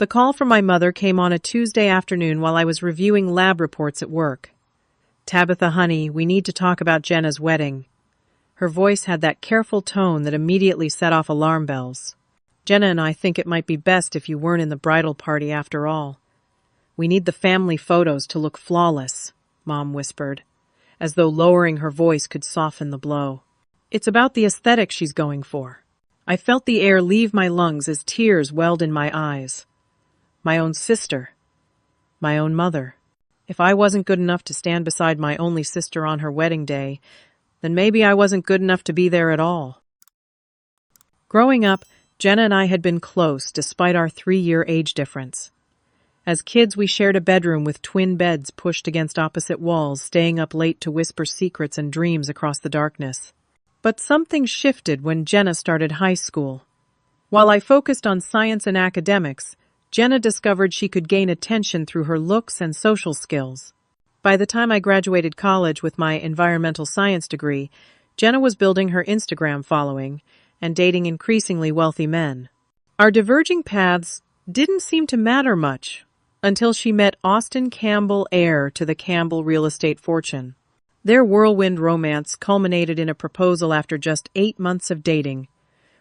The call from my mother came on a Tuesday afternoon while I was reviewing lab reports at work. "Tabitha, honey, we need to talk about Jenna's wedding." Her voice had that careful tone that immediately set off alarm bells. "Jenna and I think it might be best if you weren't in the bridal party after all. We need the family photos to look flawless," Mom whispered, as though lowering her voice could soften the blow. "It's about the aesthetic she's going for." I felt the air leave my lungs as tears welled in my eyes. My own sister. My own mother. If I wasn't good enough to stand beside my only sister on her wedding day, then maybe I wasn't good enough to be there at all. Growing up, Jenna and I had been close despite our 3-year age difference. As kids, we shared a bedroom with twin beds pushed against opposite walls, staying up late to whisper secrets and dreams across the darkness. But something shifted when Jenna started high school. While I focused on science and academics, Jenna discovered she could gain attention through her looks and social skills. By the time I graduated college with my environmental science degree, Jenna was building her Instagram following and dating increasingly wealthy men. Our diverging paths didn't seem to matter much until she met Austin Campbell, heir to the Campbell real estate fortune. Their whirlwind romance culminated in a proposal after just 8 months of dating,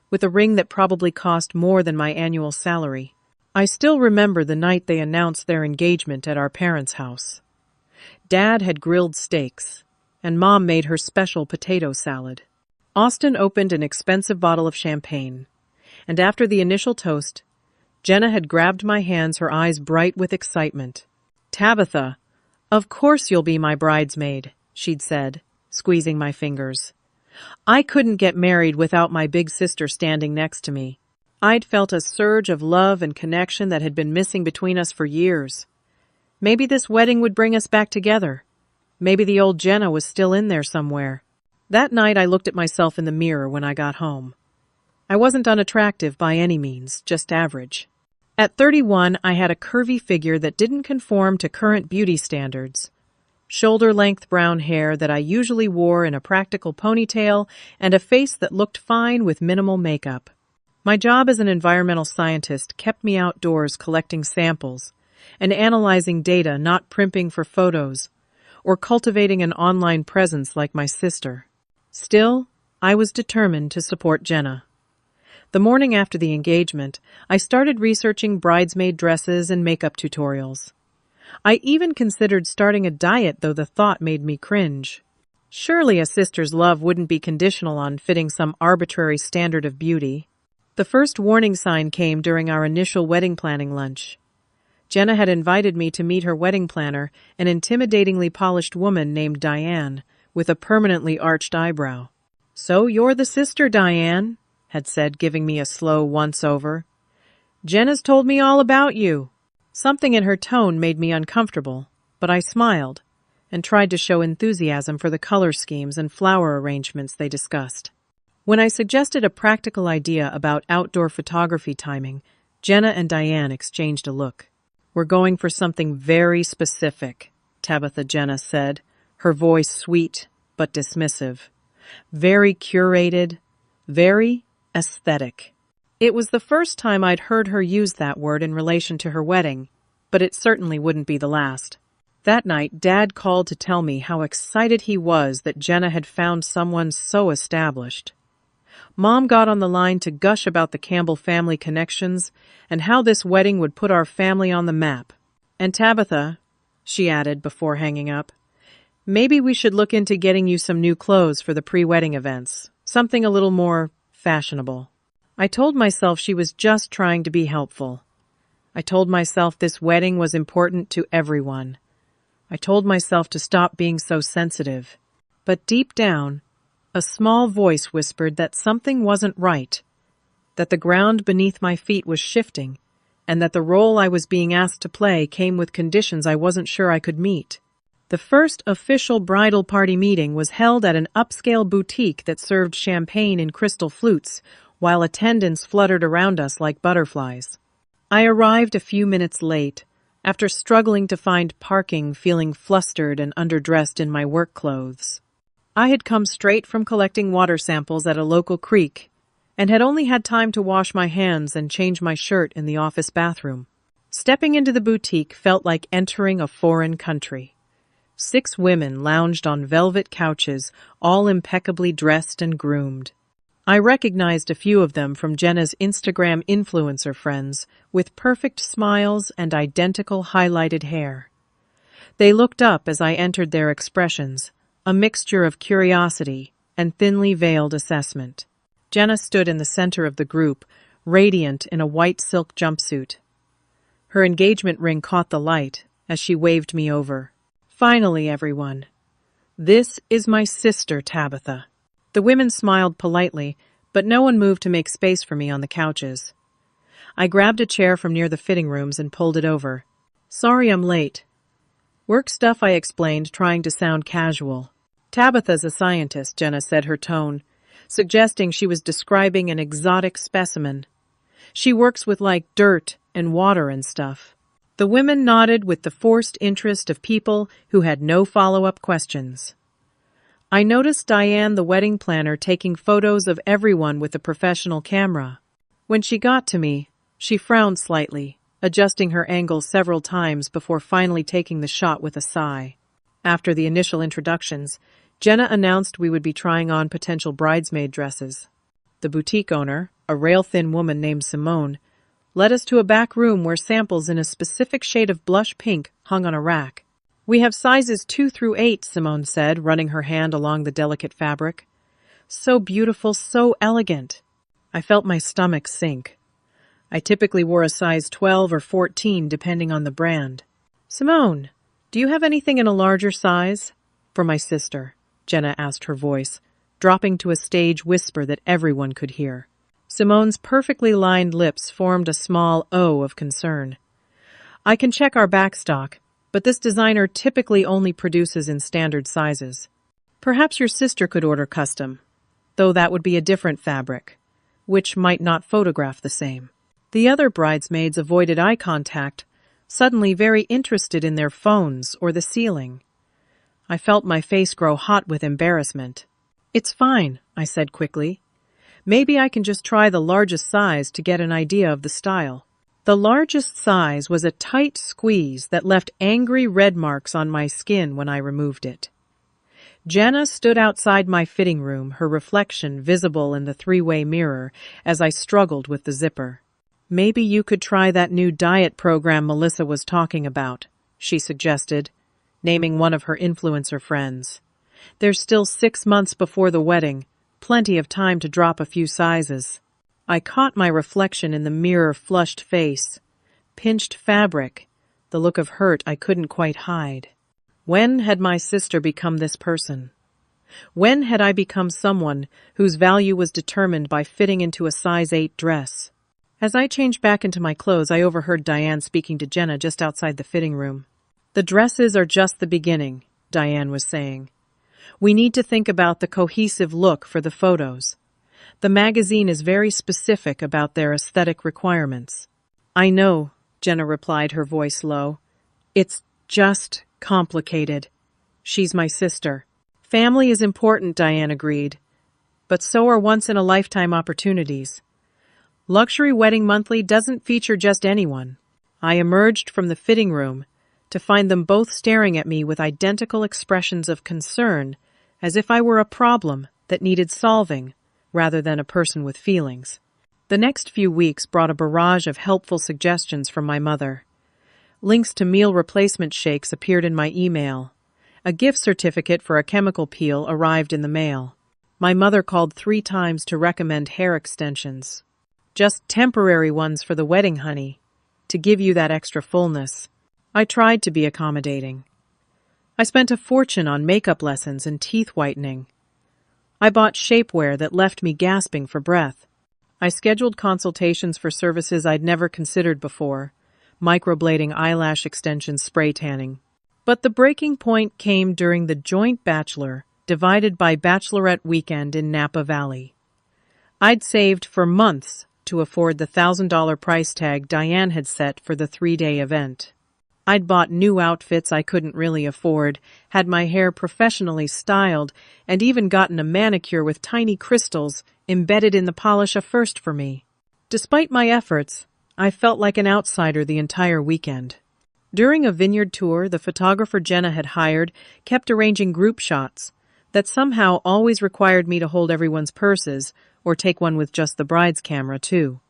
with a ring that probably cost more than my annual salary. I still remember the night they announced their engagement at our parents' house. Dad had grilled steaks, and Mom made her special potato salad. Austin opened an expensive bottle of champagne, and after the initial toast, Jenna had grabbed my hands, her eyes bright with excitement. "Tabitha, of course you'll be my bridesmaid," she'd said, squeezing my fingers. "I couldn't get married without my big sister standing next to me." I'd felt a surge of love and connection that had been missing between us for years. Maybe this wedding would bring us back together. Maybe the old Jenna was still in there somewhere. That night I looked at myself in the mirror when I got home. I wasn't unattractive by any means, just average. At 31, I had a curvy figure that didn't conform to current beauty standards. Shoulder-length brown hair that I usually wore in a practical ponytail, and a face that looked fine with minimal makeup. My job as an environmental scientist kept me outdoors collecting samples and analyzing data, not primping for photos or cultivating an online presence like my sister. Still, I was determined to support Jenna. The morning after the engagement, I started researching bridesmaid dresses and makeup tutorials. I even considered starting a diet, though the thought made me cringe. Surely a sister's love wouldn't be conditional on fitting some arbitrary standard of beauty. The first warning sign came during our initial wedding planning lunch. Jenna had invited me to meet her wedding planner, an intimidatingly polished woman named Diane, with a permanently arched eyebrow. "So you're the sister, Diane," had said, giving me a slow once-over. "Jenna's told me all about you." Something in her tone made me uncomfortable, but I smiled and tried to show enthusiasm for the color schemes and flower arrangements they discussed. When I suggested a practical idea about outdoor photography timing, Jenna and Diane exchanged a look. "We're going for something very specific," Tabitha Jenna said, her voice sweet but dismissive. "Very curated, very aesthetic." It was the first time I'd heard her use that word in relation to her wedding, but it certainly wouldn't be the last. That night, Dad called to tell me how excited he was that Jenna had found someone so established. Mom got on the line to gush about the Campbell family connections and how this wedding would put our family on the map. "And Tabitha," she added before hanging up, "maybe we should look into getting you some new clothes for the pre-wedding events, something a little more fashionable." I told myself she was just trying to be helpful. I told myself this wedding was important to everyone. I told myself to stop being so sensitive. But deep down, a small voice whispered that something wasn't right, that the ground beneath my feet was shifting, and that the role I was being asked to play came with conditions I wasn't sure I could meet. The first official bridal party meeting was held at an upscale boutique that served champagne in crystal flutes, while attendants fluttered around us like butterflies. I arrived a few minutes late, after struggling to find parking, feeling flustered and underdressed in my work clothes. I had come straight from collecting water samples at a local creek, and had only had time to wash my hands and change my shirt in the office bathroom. Stepping into the boutique felt like entering a foreign country. 6 women lounged on velvet couches, all impeccably dressed and groomed. I recognized a few of them from Jenna's Instagram influencer friends, with perfect smiles and identical highlighted hair. They looked up as I entered their expressions, a mixture of curiosity and thinly veiled assessment. Jenna stood in the center of the group, radiant in a white silk jumpsuit. Her engagement ring caught the light as she waved me over. "Finally, everyone. This is my sister, Tabitha." The women smiled politely, but no one moved to make space for me on the couches. I grabbed a chair from near the fitting rooms and pulled it over. "Sorry I'm late." "Work stuff," I explained, trying to sound casual. "Tabitha's a scientist," Jenna said, her tone suggesting she was describing an exotic specimen. "She works with, like, dirt and water and stuff." The women nodded with the forced interest of people who had no follow-up questions. I noticed Diane, the wedding planner, taking photos of everyone with a professional camera. When she got to me, she frowned slightly, adjusting her angle several times before finally taking the shot with a sigh. After the initial introductions, Jenna announced we would be trying on potential bridesmaid dresses. The boutique owner, a rail-thin woman named Simone, led us to a back room where samples in a specific shade of blush pink hung on a rack. "We have sizes 2 through 8, Simone said, running her hand along the delicate fabric. "So beautiful, so elegant." I felt my stomach sink. I typically wore a size 12 or 14, depending on the brand. "Simone, do you have anything in a larger size?" "For my sister," Jenna asked, her voice dropping to a stage whisper that everyone could hear. Simone's perfectly lined lips formed a small O of concern. "I can check our backstock, but this designer typically only produces in standard sizes. Perhaps your sister could order custom, though that would be a different fabric, which might not photograph the same." The other bridesmaids avoided eye contact, suddenly very interested in their phones or the ceiling. I felt my face grow hot with embarrassment. "It's fine," I said quickly. "Maybe I can just try the largest size to get an idea of the style." The largest size was a tight squeeze that left angry red marks on my skin when I removed it. Jenna stood outside my fitting room, her reflection visible in the 3-way mirror as I struggled with the zipper. "Maybe you could try that new diet program Melissa was talking about," she suggested, naming one of her influencer friends. "There's still 6 months before the wedding, plenty of time to drop a few sizes." I caught my reflection in the mirror-flushed face, pinched fabric, the look of hurt I couldn't quite hide. When had my sister become this person? When had I become someone whose value was determined by fitting into a size 8 dress? As I changed back into my clothes, I overheard Diane speaking to Jenna just outside the fitting room. "The dresses are just the beginning," Diane was saying. "We need to think about the cohesive look for the photos. The magazine is very specific about their aesthetic requirements." "I know," Jenna replied, her voice low. "It's just complicated. She's my sister." "Family is important," Diane agreed. "But so are once-in-a-lifetime opportunities. Luxury Wedding Monthly doesn't feature just anyone." I emerged from the fitting room to find them both staring at me with identical expressions of concern, as if I were a problem that needed solving, rather than a person with feelings. The next few weeks brought a barrage of helpful suggestions from my mother. Links to meal replacement shakes appeared in my email. A gift certificate for a chemical peel arrived in the mail. My mother called 3 times to recommend hair extensions. "Just temporary ones for the wedding, honey, to give you that extra fullness." I tried to be accommodating. I spent a fortune on makeup lessons and teeth whitening. I bought shapewear that left me gasping for breath. I scheduled consultations for services I'd never considered before, microblading, eyelash extensions, spray tanning. But the breaking point came during the joint bachelor divided by bachelorette weekend in Napa Valley. I'd saved for months to afford the $1,000 price tag Diane had set for the 3-day event. I'd bought new outfits I couldn't really afford, had my hair professionally styled, and even gotten a manicure with tiny crystals embedded in the polish, a first for me. Despite my efforts, I felt like an outsider the entire weekend. During a vineyard tour, the photographer Jenna had hired kept arranging group shots that somehow always required me to hold everyone's purses or take one with just the bride's camera, too.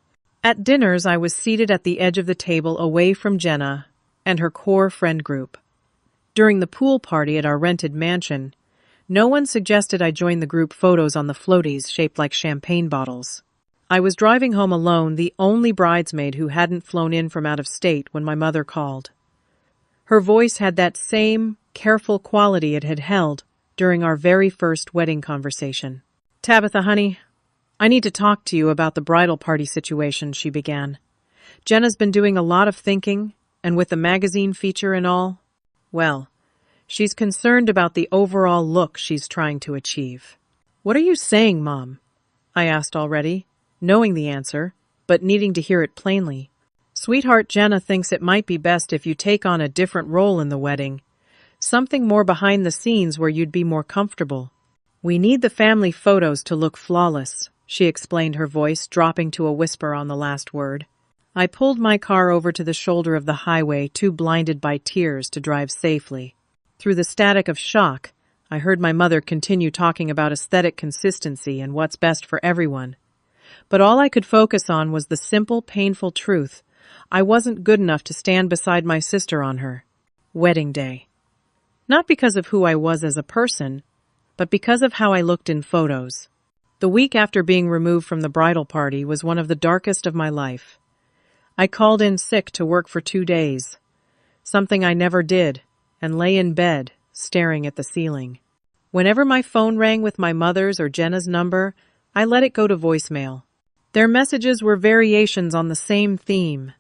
At dinners, I was seated at the edge of the table away from Jenna and her core friend group. During the pool party at our rented mansion, no one suggested I join the group photos on the floaties shaped like champagne bottles. I was driving home alone, the only bridesmaid who hadn't flown in from out of state, when my mother called. Her voice had that same careful quality it had held during our very first wedding conversation. "Tabitha, honey, I need to talk to you about the bridal party situation," she began. "Jenna's been doing a lot of thinking, and with the magazine feature and all, well, she's concerned about the overall look she's trying to achieve." "What are you saying, Mom?" I asked already, knowing the answer, but needing to hear it plainly. "Sweetheart, Jenna thinks it might be best if you take on a different role in the wedding, something more behind the scenes where you'd be more comfortable. We need the family photos to look flawless," she explained, her voice dropping to a whisper on the last word. I pulled my car over to the shoulder of the highway, too blinded by tears to drive safely. Through the static of shock, I heard my mother continue talking about aesthetic consistency and what's best for everyone. But all I could focus on was the simple, painful truth: I wasn't good enough to stand beside my sister on her wedding day. Not because of who I was as a person, but because of how I looked in photos. The week after being removed from the bridal party was one of the darkest of my life. I called in sick to work for 2 days, something I never did, and lay in bed, staring at the ceiling. Whenever my phone rang with my mother's or Jenna's number, I let it go to voicemail. Their messages were variations on the same theme.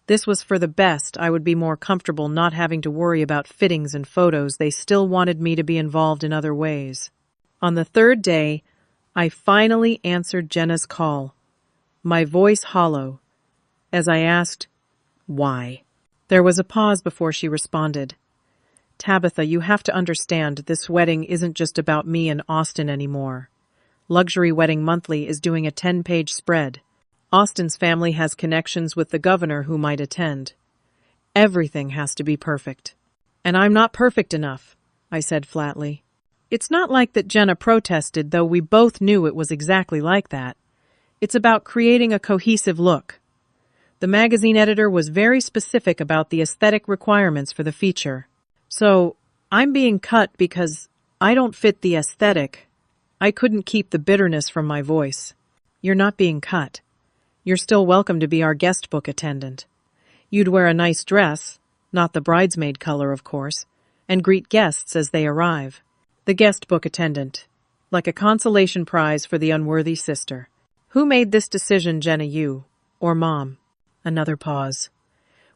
This was for the best. I would be more comfortable not having to worry about fittings and photos. They still wanted me to be involved in other ways. On the 3rd day, I finally answered Jenna's call, my voice hollow, as I asked, "Why?" There was a pause before she responded. "Tabitha, you have to understand, this wedding isn't just about me and Austin anymore. Luxury Wedding Monthly is doing a 10-page spread. Austin's family has connections with the governor who might attend. Everything has to be perfect. And I'm not perfect enough," I said flatly. It's not like that Jenna protested, though we both knew it was exactly like that. It's about creating a cohesive look. The magazine editor was very specific about the aesthetic requirements for the feature. So, I'm being cut because I don't fit the aesthetic. I couldn't keep the bitterness from my voice. "You're not being cut. You're still welcome to be our guest book attendant. You'd wear a nice dress, not the bridesmaid color, of course, and greet guests as they arrive." The guest book attendant, like a consolation prize for the unworthy sister. "Who made this decision, Jenna, you or Mom?" Another pause.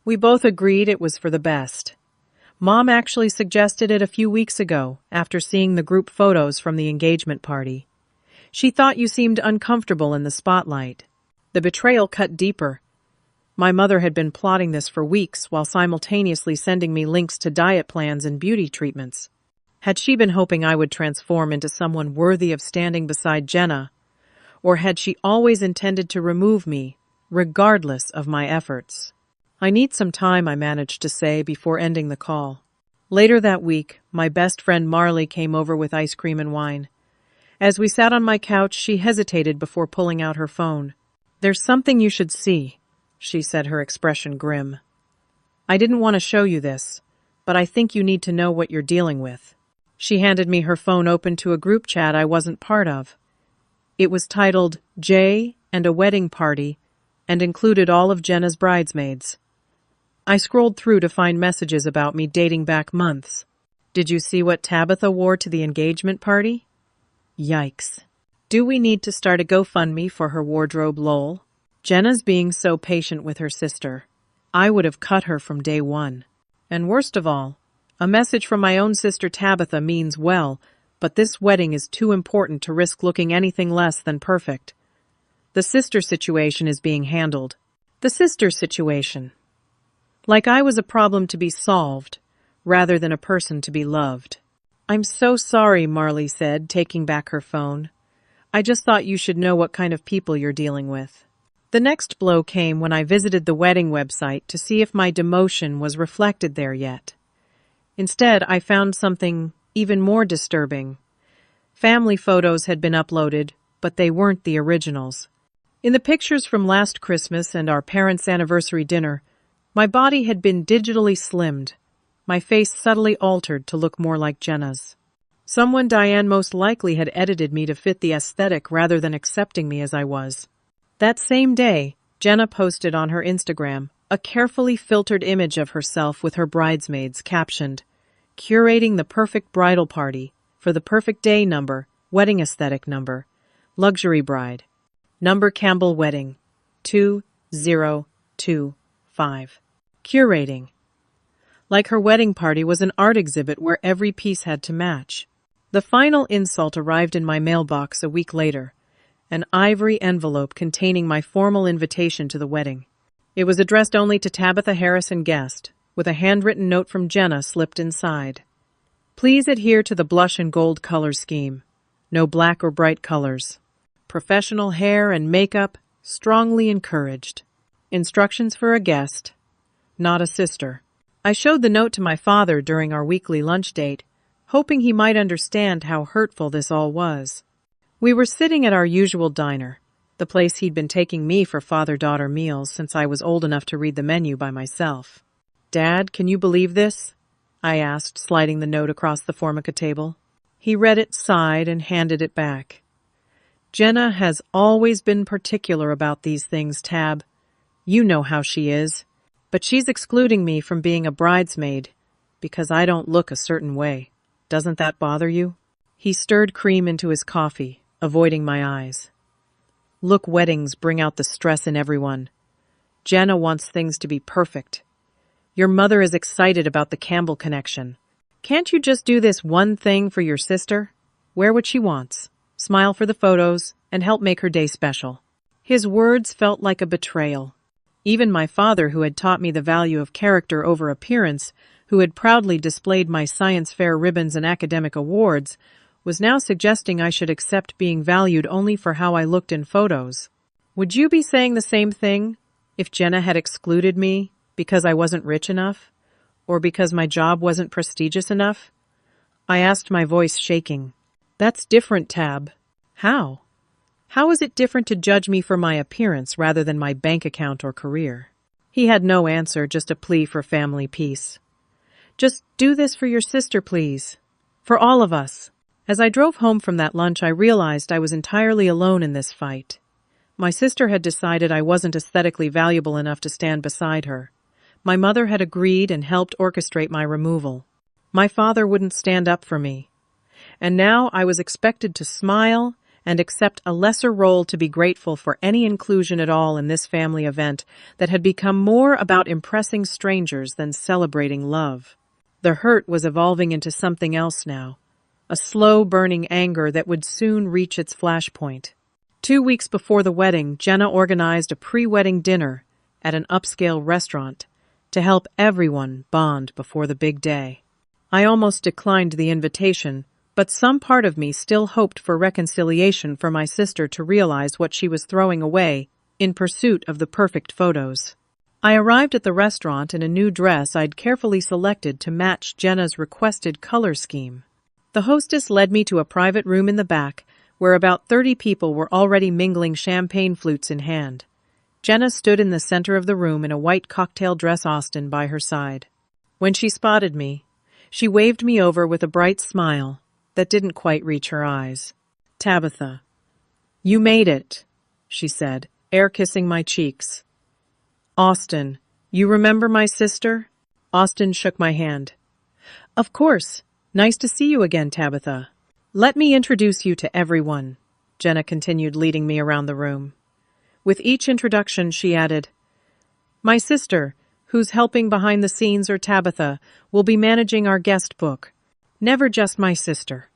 We both agreed it was for the best. Mom actually suggested it a few weeks ago, after seeing the group photos from the engagement party. She thought you seemed uncomfortable in the spotlight. The betrayal cut deeper. My mother had been plotting this for weeks while simultaneously sending me links to diet plans and beauty treatments. Had she been hoping I would transform into someone worthy of standing beside Jenna, or had she always intended to remove me, regardless of my efforts? "I need some time," I managed to say before ending the call. Later that week, my best friend Marley came over with ice cream and wine. As we sat on my couch, she hesitated before pulling out her phone. "There's something you should see," she said, her expression grim. "I didn't want to show you this, but I think you need to know what you're dealing with." She handed me her phone open to a group chat I wasn't part of. It was titled "Jay and a Wedding Party" and included all of Jenna's bridesmaids. I scrolled through to find messages about me dating back months. "Did you see what Tabitha wore to the engagement party? Yikes. Do we need to start a GoFundMe for her wardrobe, lol? Jenna's being so patient with her sister. I would have cut her from day one. And worst of all, a message from my own sister Tabitha means well, but this wedding is too important to risk looking anything less than perfect. The sister situation is being handled." The sister situation. Like I was a problem to be solved, rather than a person to be loved. "I'm so sorry," Marley said, taking back her phone. "I just thought you should know what kind of people you're dealing with." The next blow came when I visited the wedding website to see if my demotion was reflected there yet. Instead, I found something even more disturbing. Family photos had been uploaded, but they weren't the originals. In the pictures from last Christmas and our parents' anniversary dinner, my body had been digitally slimmed, my face subtly altered to look more like Jenna's. Someone Diane most likely had edited me to fit the aesthetic rather than accepting me as I was. That same day, Jenna posted on her Instagram a carefully filtered image of herself with her bridesmaids captioned, "Curating the perfect bridal party for the perfect day number, wedding aesthetic number, luxury bride, number Campbell wedding, 2025. Curating." Like her wedding party was an art exhibit where every piece had to match. The final insult arrived in my mailbox a week later, an ivory envelope containing my formal invitation to the wedding. It was addressed only to Tabitha Harrison guest, with a handwritten note from Jenna slipped inside. Please adhere to the blush and gold color scheme. No black or bright colors. Professional hair and makeup strongly encouraged. Instructions for a guest, not a sister. I showed the note to my father during our weekly lunch date, hoping he might understand how hurtful this all was. We were sitting at our usual diner, the place he'd been taking me for father-daughter meals since I was old enough to read the menu by myself. Dad, can you believe this? I asked, sliding the note across the formica table. He read it, sighed, and handed it back. Jenna has always been particular about these things, Tab. You know how she is. But she's excluding me from being a bridesmaid because I don't look a certain way. Doesn't that bother you? He stirred cream into his coffee, avoiding my eyes. Look, weddings bring out the stress in everyone. Jenna wants things to be perfect. Your mother is excited about the Campbell connection. Can't you just do this one thing for your sister? Wear what she wants, smile for the photos, and help make her day special. His words felt like a betrayal. Even my father, who had taught me the value of character over appearance, who had proudly displayed my science fair ribbons and academic awards, was now suggesting I should accept being valued only for how I looked in photos. Would you be saying the same thing if Jenna had excluded me because I wasn't rich enough? Or because my job wasn't prestigious enough? I asked, my voice shaking. That's different, Tab. How? How is it different to judge me for my appearance rather than my bank account or career? He had no answer, just a plea for family peace. Just do this for your sister, please. For all of us. As I drove home from that lunch, I realized I was entirely alone in this fight. My sister had decided I wasn't aesthetically valuable enough to stand beside her. My mother had agreed and helped orchestrate my removal. My father wouldn't stand up for me. And now I was expected to smile and accept a lesser role to be grateful for any inclusion at all in this family event that had become more about impressing strangers than celebrating love. The hurt was evolving into something else now, a slow-burning anger that would soon reach its flashpoint. 2 weeks before the wedding, Jenna organized a pre-wedding dinner at an upscale restaurant to help everyone bond before the big day. I almost declined the invitation, but some part of me still hoped for reconciliation for my sister to realize what she was throwing away in pursuit of the perfect photos. I arrived at the restaurant in a new dress I'd carefully selected to match Jenna's requested color scheme. The hostess led me to a private room in the back, where about 30 people were already mingling champagne flutes in hand. Jenna stood in the center of the room in a white cocktail dress Austin by her side. When she spotted me, she waved me over with a bright smile that didn't quite reach her eyes. Tabitha, you made it, she said, air-kissing my cheeks. Austin, you remember my sister? Austin shook my hand. Of course. Nice to see you again, Tabitha. Let me introduce you to everyone, Jenna continued, leading me around the room. With each introduction, she added, my sister, who's helping behind the scenes, or Tabitha, will be managing our guest book. Never just my sister.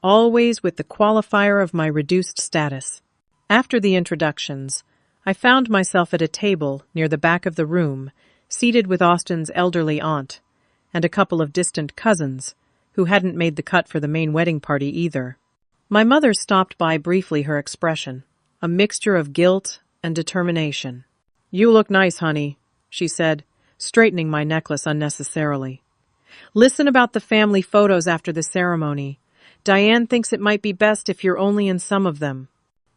Always with the qualifier of my reduced status. After the introductions, I found myself at a table near the back of the room, seated with Austin's elderly aunt and a couple of distant cousins who hadn't made the cut for the main wedding party either. My mother stopped by briefly, her expression a mixture of guilt, and determination. "You look nice, honey," she said, straightening my necklace unnecessarily. "Listen about the family photos after the ceremony. Diane thinks it might be best if you're only in some of them.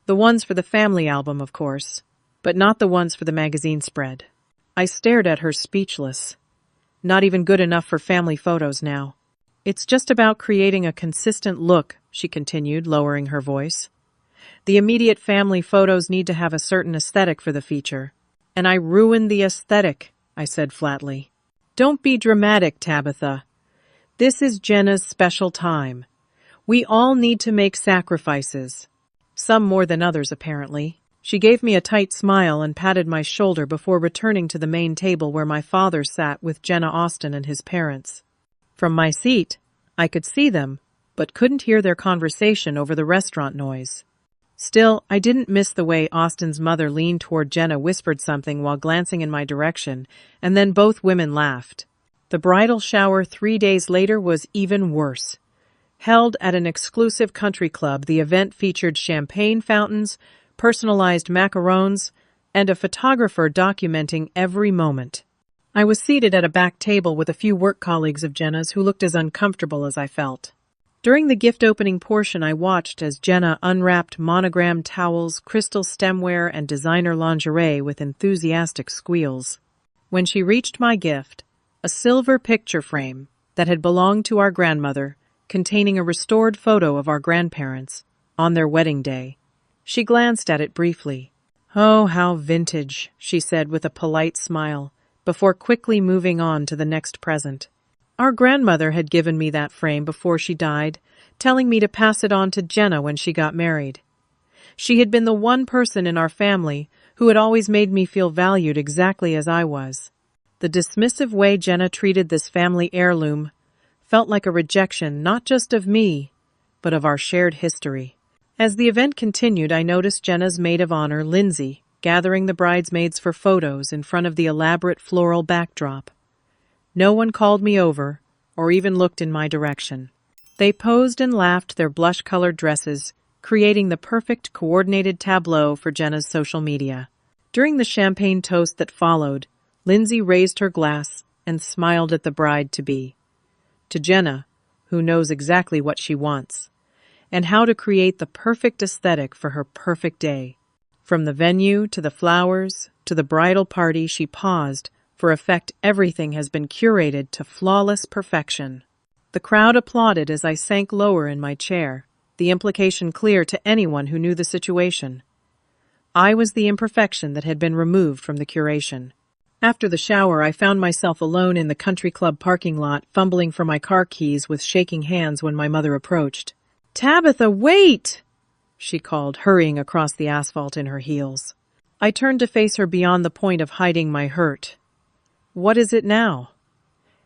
The ones for the family album, of course, but not the ones for the magazine spread." I stared at her speechless. Not even good enough for family photos now. "It's just about creating a consistent look," she continued, lowering her voice. "The immediate family photos need to have a certain aesthetic for the feature. And I ruined the aesthetic," I said flatly. "Don't be dramatic, Tabitha. This is Jenna's special time. We all need to make sacrifices. Some more than others, apparently." She gave me a tight smile and patted my shoulder before returning to the main table where my father sat with Jenna Austin and his parents. From my seat, I could see them, but couldn't hear their conversation over the restaurant noise. Still, I didn't miss the way Austin's mother leaned toward Jenna, whispered something while glancing in my direction, and then both women laughed. The bridal shower 3 days later was even worse. Held at an exclusive country club, the event featured champagne fountains, personalized macarons, and a photographer documenting every moment. I was seated at a back table with a few work colleagues of Jenna's who looked as uncomfortable as I felt. During the gift opening portion, I watched as Jenna unwrapped monogrammed towels, crystal stemware, and designer lingerie with enthusiastic squeals. When she reached my gift, a silver picture frame that had belonged to our grandmother, containing a restored photo of our grandparents on their wedding day, she glanced at it briefly. "Oh, how vintage," she said with a polite smile, before quickly moving on to the next present. Our grandmother had given me that frame before she died, telling me to pass it on to Jenna when she got married. She had been the one person in our family who had always made me feel valued exactly as I was. The dismissive way Jenna treated this family heirloom felt like a rejection not just of me, but of our shared history. As the event continued, I noticed Jenna's maid of honor, Lindsay, gathering the bridesmaids for photos in front of the elaborate floral backdrop. No one called me over or even looked in my direction. They posed and laughed their blush-colored dresses, creating the perfect coordinated tableau for Jenna's social media. During the champagne toast that followed, Lindsay raised her glass and smiled at the bride-to-be. To Jenna, who knows exactly what she wants, and how to create the perfect aesthetic for her perfect day. From the venue to the flowers to the bridal party, she paused. For effect, everything has been curated to flawless perfection. The crowd applauded as I sank lower in my chair, the implication clear to anyone who knew the situation. I was the imperfection that had been removed from the curation. After the shower, I found myself alone in the country club parking lot, fumbling for my car keys with shaking hands when my mother approached. "Tabitha, wait!" she called, hurrying across the asphalt in her heels. I turned to face her beyond the point of hiding my hurt. "What is it now?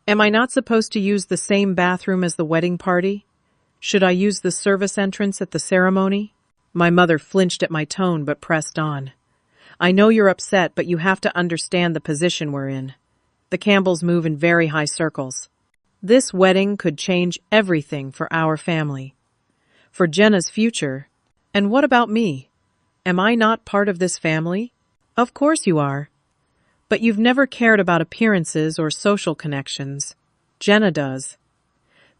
Am I not supposed to use the same bathroom as the wedding party? Should I use the service entrance at the ceremony?" My mother flinched at my tone but pressed on. "I know you're upset, but you have to understand the position we're in. The Campbells move in very high circles. This wedding could change everything for our family. For Jenna's future. And what about me? Am I not part of this family? Of course you are. But you've never cared about appearances or social connections. Jenna does.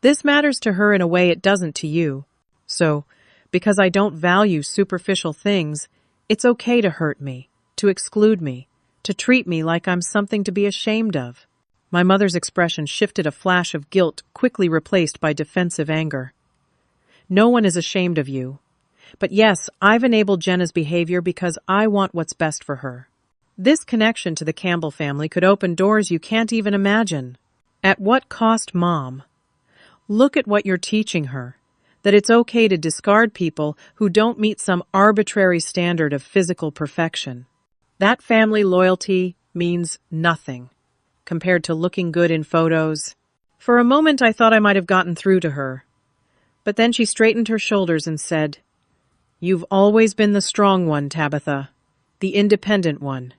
This matters to her in a way it doesn't to you. So, because I don't value superficial things, it's okay to hurt me, to exclude me, to treat me like I'm something to be ashamed of." My mother's expression shifted, a flash of guilt quickly replaced by defensive anger. "No one is ashamed of you. But yes, I've enabled Jenna's behavior because I want what's best for her. This connection to the Campbell family could open doors you can't even imagine. At what cost, Mom? Look at what you're teaching her, that it's okay to discard people who don't meet some arbitrary standard of physical perfection. That family loyalty means nothing compared to looking good in photos." For a moment I thought I might have gotten through to her. But then she straightened her shoulders and said, "You've always been the strong one, Tabitha, the independent one.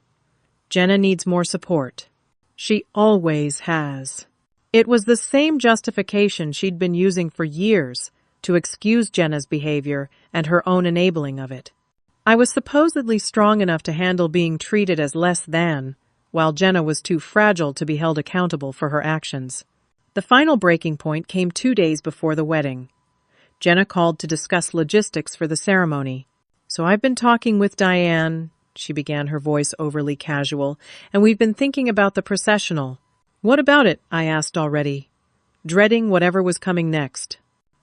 Jenna needs more support. She always has." It was the same justification she'd been using for years to excuse Jenna's behavior and her own enabling of it. I was supposedly strong enough to handle being treated as less than, while Jenna was too fragile to be held accountable for her actions. The final breaking point came 2 days before the wedding. Jenna called to discuss logistics for the ceremony. "So I've been talking with Diane," she began, her voice overly casual, "and we've been thinking about the processional." "What about it?" I asked already, dreading whatever was coming next.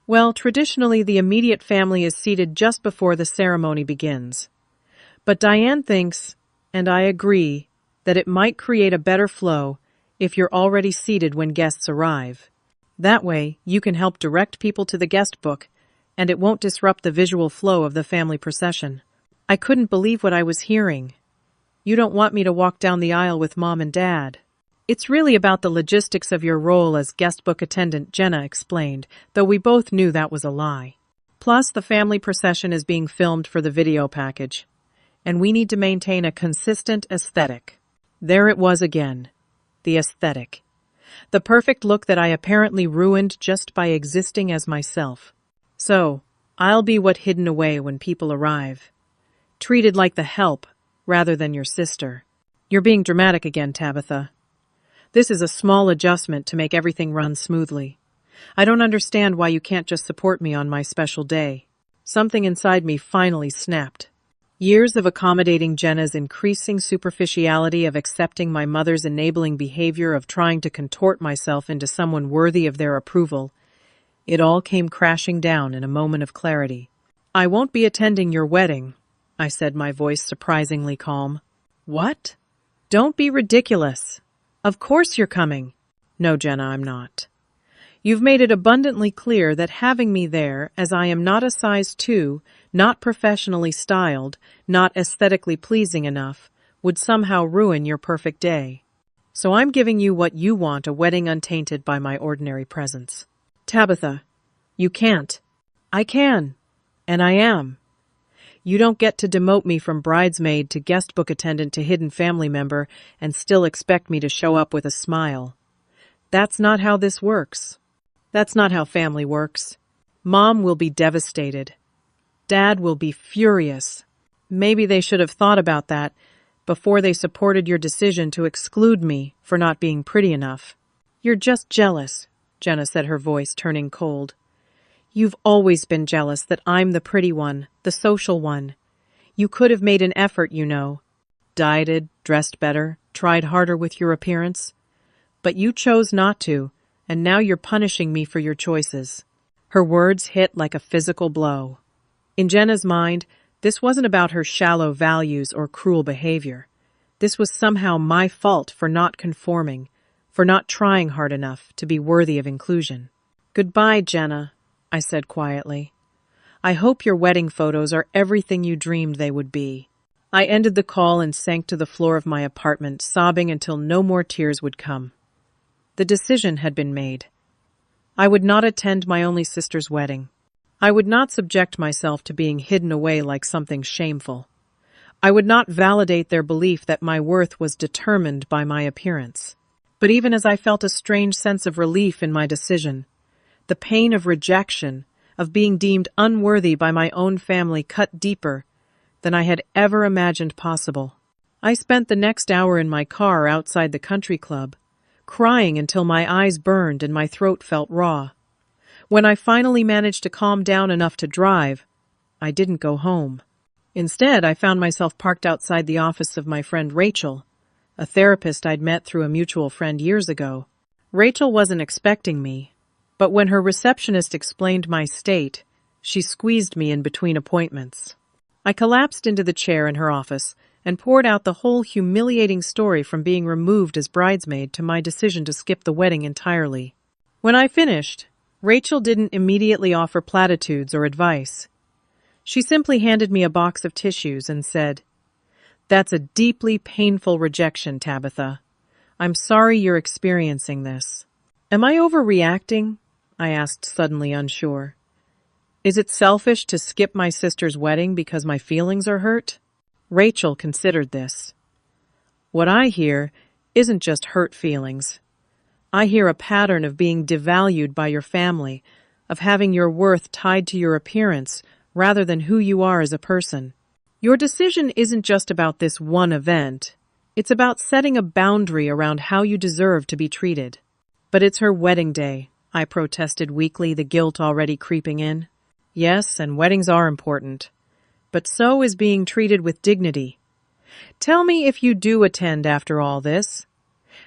"Well, traditionally the immediate family is seated just before the ceremony begins. But Diane thinks, and I agree, that it might create a better flow if you're already seated when guests arrive. That way, you can help direct people to the guest book, and it won't disrupt the visual flow of the family procession." I couldn't believe what I was hearing. "You don't want me to walk down the aisle with Mom and Dad?" "It's really about the logistics of your role as guest book attendant," Jenna explained, though we both knew that was a lie. "Plus, the family procession is being filmed for the video package, and we need to maintain a consistent aesthetic." There it was again. The aesthetic. The perfect look that I apparently ruined just by existing as myself. "So, I'll be what hidden away when people arrive. Treated like the help, rather than your sister." "You're being dramatic again, Tabitha. This is a small adjustment to make everything run smoothly. I don't understand why you can't just support me on my special day." Something inside me finally snapped. Years of accommodating Jenna's increasing superficiality, of accepting my mother's enabling behavior, of trying to contort myself into someone worthy of their approval, it all came crashing down in a moment of clarity. "I won't be attending your wedding," I said, my voice surprisingly calm. "What? Don't be ridiculous. Of course you're coming." "No, Jenna, I'm not. You've made it abundantly clear that having me there, as I am not a size 2, not professionally styled, not aesthetically pleasing enough, would somehow ruin your perfect day. So I'm giving you what you want, a wedding untainted by my ordinary presence." "Tabitha, you can't." "I can, and I am. You don't get to demote me from bridesmaid to guest book attendant to hidden family member and still expect me to show up with a smile. That's not how this works. That's not how family works. Mom will be devastated. Dad will be furious. Maybe they should have thought about that before they supported your decision to exclude me for not being pretty enough." "You're just jealous," Jenna said, her voice turning cold. "You've always been jealous that I'm the pretty one, the social one. You could have made an effort, you know. Dieted, dressed better, tried harder with your appearance. But you chose not to, and now you're punishing me for your choices." Her words hit like a physical blow. In Jenna's mind, this wasn't about her shallow values or cruel behavior. This was somehow my fault for not conforming, for not trying hard enough to be worthy of inclusion. "Goodbye, Jenna," I said quietly. "I hope your wedding photos are everything you dreamed they would be." I ended the call and sank to the floor of my apartment, sobbing until no more tears would come. The decision had been made. I would not attend my only sister's wedding. I would not subject myself to being hidden away like something shameful. I would not validate their belief that my worth was determined by my appearance. But even as I felt a strange sense of relief in my decision, the pain of rejection, of being deemed unworthy by my own family, cut deeper than I had ever imagined possible. I spent the next hour in my car outside the country club, crying until my eyes burned and my throat felt raw. When I finally managed to calm down enough to drive, I didn't go home. Instead, I found myself parked outside the office of my friend Rachel, a therapist I'd met through a mutual friend years ago. Rachel wasn't expecting me, but when her receptionist explained my state, she squeezed me in between appointments. I collapsed into the chair in her office and poured out the whole humiliating story, from being removed as bridesmaid to my decision to skip the wedding entirely. When I finished, Rachel didn't immediately offer platitudes or advice. She simply handed me a box of tissues and said, "That's a deeply painful rejection, Tabitha. I'm sorry you're experiencing this." "Am I overreacting?" I asked, suddenly unsure. "Is it selfish to skip my sister's wedding because my feelings are hurt?" Rachel considered this. "What I hear isn't just hurt feelings. I hear a pattern of being devalued by your family, of having your worth tied to your appearance rather than who you are as a person. Your decision isn't just about this one event. It's about setting a boundary around how you deserve to be treated. But it's her wedding day, I protested weakly, the guilt already creeping in. Yes, and weddings are important. But so is being treated with dignity. Tell me if you do attend after all this.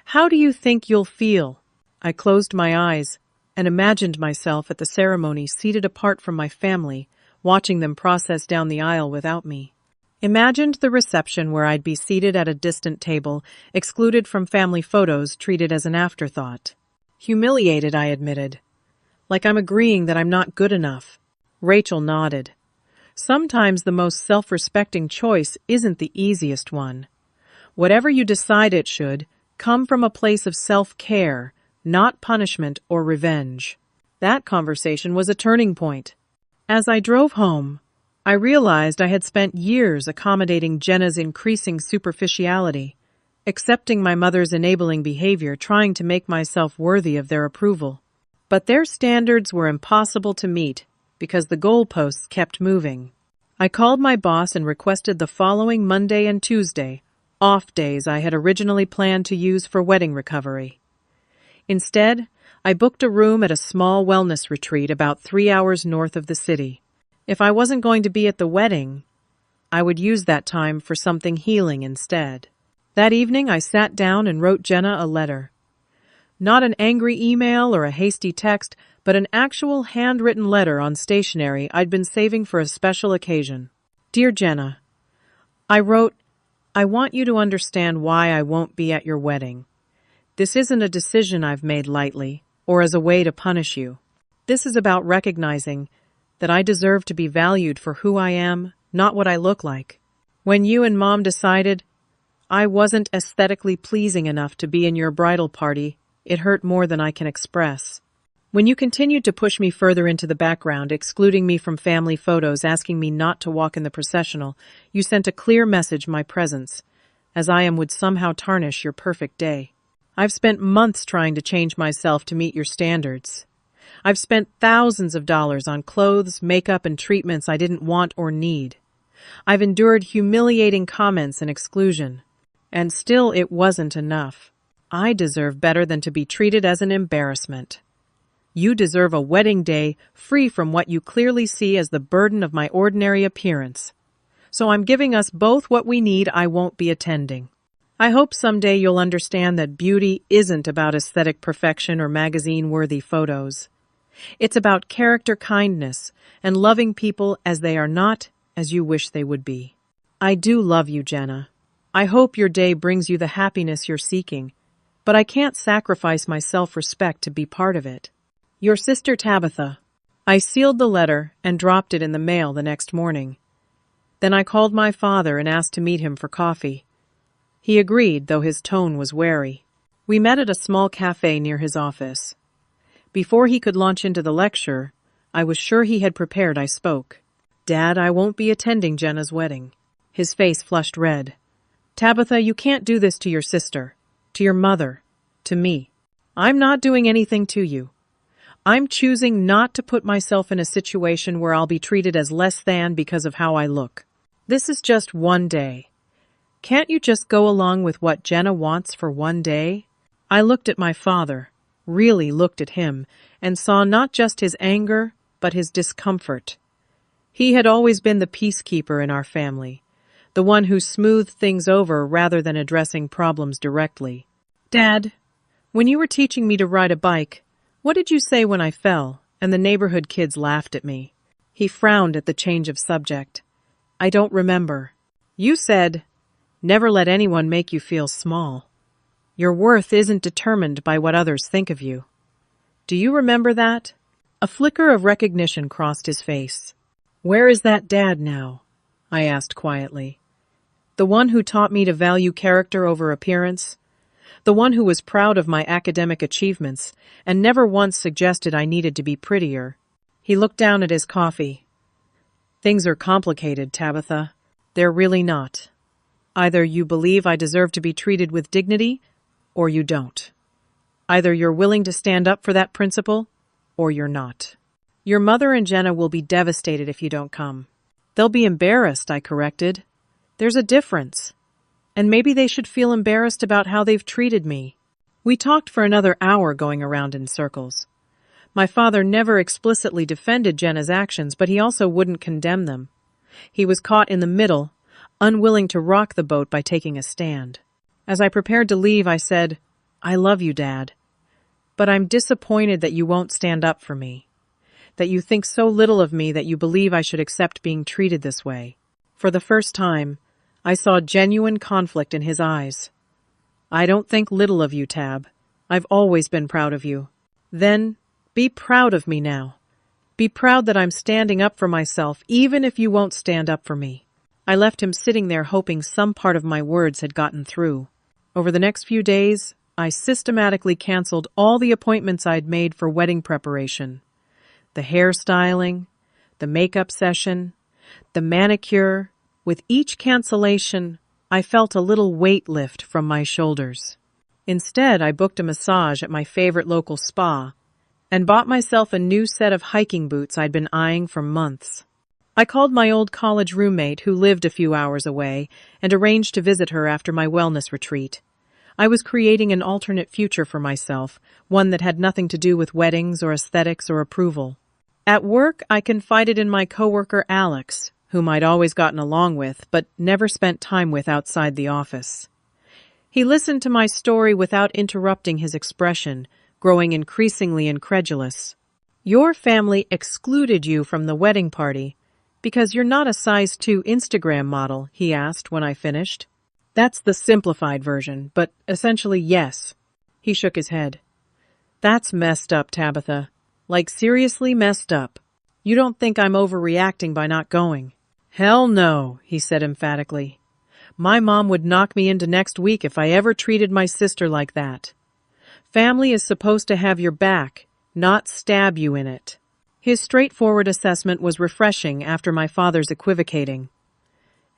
How do you think you'll feel? I closed my eyes and imagined myself at the ceremony seated apart from my family, watching them process down the aisle without me. Imagined the reception where I'd be seated at a distant table, excluded from family photos, treated as an afterthought. Humiliated, I admitted. Like I'm agreeing that I'm not good enough. Rachel nodded. Sometimes the most self-respecting choice isn't the easiest one. Whatever you decide it should, come from a place of self-care, not punishment or revenge. That conversation was a turning point. As I drove home, I realized I had spent years accommodating Jenna's increasing superficiality, accepting my mother's enabling behavior, trying to make myself worthy of their approval. But their standards were impossible to meet because the goalposts kept moving. I called my boss and requested the following Monday and Tuesday, off days I had originally planned to use for wedding recovery. Instead, I booked a room at a small wellness retreat about 3 hours north of the city. If I wasn't going to be at the wedding, I would use that time for something healing instead. That evening, I sat down and wrote Jenna a letter. Not an angry email or a hasty text, but an actual handwritten letter on stationery I'd been saving for a special occasion. Dear Jenna, I wrote, I want you to understand why I won't be at your wedding. This isn't a decision I've made lightly, or as a way to punish you. This is about recognizing that I deserve to be valued for who I am, not what I look like. When you and Mom decided I wasn't aesthetically pleasing enough to be in your bridal party, it hurt more than I can express. When you continued to push me further into the background, excluding me from family photos, asking me not to walk in the processional, you sent a clear message my presence, as I am, would somehow tarnish your perfect day. I've spent months trying to change myself to meet your standards. I've spent thousands of dollars on clothes, makeup, and treatments I didn't want or need. I've endured humiliating comments and exclusion. And still it wasn't enough. I deserve better than to be treated as an embarrassment. You deserve a wedding day free from what you clearly see as the burden of my ordinary appearance. So I'm giving us both what we need. I won't be attending. I hope someday you'll understand that beauty isn't about aesthetic perfection or magazine-worthy photos. It's about character kindness and loving people as they are, not as you wish they would be. I do love you, Jenna. I hope your day brings you the happiness you're seeking, but I can't sacrifice my self-respect to be part of it. Your sister Tabitha. I sealed the letter and dropped it in the mail the next morning. Then I called my father and asked to meet him for coffee. He agreed, though his tone was wary. We met at a small cafe near his office. Before he could launch into the lecture, I was sure he had prepared. I spoke. Dad, I won't be attending Jenna's wedding. His face flushed red. Tabitha, you can't do this to your sister, to your mother, to me. I'm not doing anything to you. I'm choosing not to put myself in a situation where I'll be treated as less than because of how I look. This is just one day. Can't you just go along with what Jenna wants for one day? I looked at my father, really looked at him, and saw not just his anger, but his discomfort. He had always been the peacekeeper in our family, the one who smoothed things over rather than addressing problems directly. Dad, when you were teaching me to ride a bike, what did you say when I fell and the neighborhood kids laughed at me? He frowned at the change of subject. I don't remember. You said, never let anyone make you feel small. Your worth isn't determined by what others think of you. Do you remember that? A flicker of recognition crossed his face. Where is that dad now? I asked quietly. The one who taught me to value character over appearance? The one who was proud of my academic achievements and never once suggested I needed to be prettier? He looked down at his coffee. Things are complicated, Tabitha. They're really not. Either you believe I deserve to be treated with dignity, or you don't. Either you're willing to stand up for that principle, or you're not. Your mother and Jenna will be devastated if you don't come. They'll be embarrassed, I corrected. There's a difference. And maybe they should feel embarrassed about how they've treated me. We talked for another hour going around in circles. My father never explicitly defended Jenna's actions, but he also wouldn't condemn them. He was caught in the middle, unwilling to rock the boat by taking a stand. As I prepared to leave, I said, "I love you, Dad. But I'm disappointed that you won't stand up for me. That you think so little of me that you believe I should accept being treated this way." For the first time, I saw genuine conflict in his eyes. "I don't think little of you, Tab. I've always been proud of you." "Then, be proud of me now. Be proud that I'm standing up for myself, even if you won't stand up for me." I left him sitting there hoping some part of my words had gotten through. Over the next few days, I systematically canceled all the appointments I'd made for wedding preparation. The hairstyling, the makeup session, the manicure. With each cancellation, I felt a little weight lift from my shoulders. Instead, I booked a massage at my favorite local spa and bought myself a new set of hiking boots I'd been eyeing for months. I called my old college roommate, who lived a few hours away, and arranged to visit her after my wellness retreat. I was creating an alternate future for myself, one that had nothing to do with weddings or aesthetics or approval. At work, I confided in my coworker Alex, whom I'd always gotten along with, but never spent time with outside the office. He listened to my story without interrupting his expression, growing increasingly incredulous. "Your family excluded you from the wedding party because you're not a size 2 Instagram model," he asked when I finished. "That's the simplified version, but essentially yes." He shook his head. "That's messed up, Tabitha. Like, seriously messed up. You don't think I'm overreacting by not going?" "Hell no," he said emphatically. "My mom would knock me into next week if I ever treated my sister like that. Family is supposed to have your back, not stab you in it." His straightforward assessment was refreshing after my father's equivocating.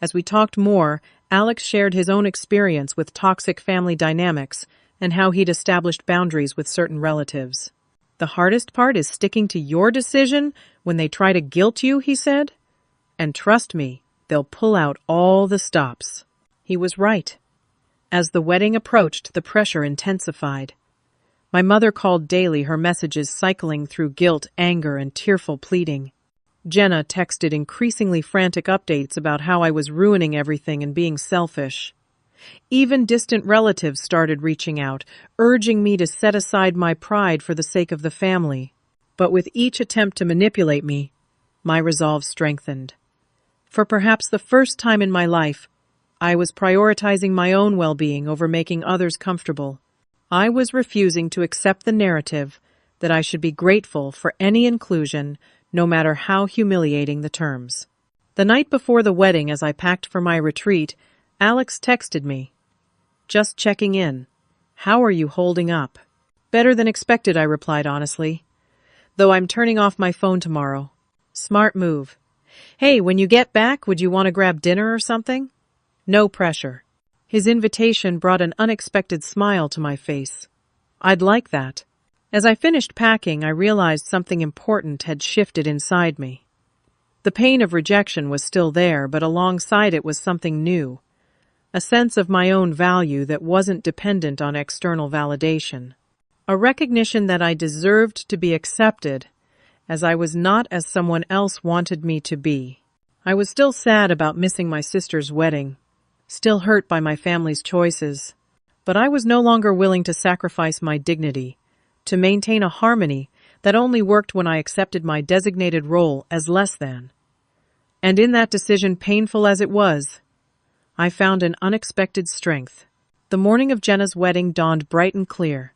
As we talked more, Alex shared his own experience with toxic family dynamics and how he'd established boundaries with certain relatives. "The hardest part is sticking to your decision when they try to guilt you," he said. "And trust me, they'll pull out all the stops." He was right. As the wedding approached, the pressure intensified. My mother called daily, her messages cycling through guilt, anger, and tearful pleading. Jenna texted increasingly frantic updates about how I was ruining everything and being selfish. Even distant relatives started reaching out, urging me to set aside my pride for the sake of the family. But with each attempt to manipulate me, my resolve strengthened. For perhaps the first time in my life, I was prioritizing my own well-being over making others comfortable. I was refusing to accept the narrative that I should be grateful for any inclusion, no matter how humiliating the terms. The night before the wedding, as I packed for my retreat, Alex texted me. "Just checking in. How are you holding up?" "Better than expected," I replied honestly. "Though I'm turning off my phone tomorrow." "Smart move. Hey, when you get back, would you want to grab dinner or something?" No pressure. His invitation brought an unexpected smile to my face. I'd like that. As I finished packing, I realized something important had shifted inside me. The pain of rejection was still there, but alongside it was something new. A sense of my own value that wasn't dependent on external validation. A recognition that I deserved to be accepted, as I was not as someone else wanted me to be. I was still sad about missing my sister's wedding, still hurt by my family's choices, but I was no longer willing to sacrifice my dignity, to maintain a harmony that only worked when I accepted my designated role as less than. And in that decision, painful as it was, I found an unexpected strength. The morning of Jenna's wedding dawned bright and clear.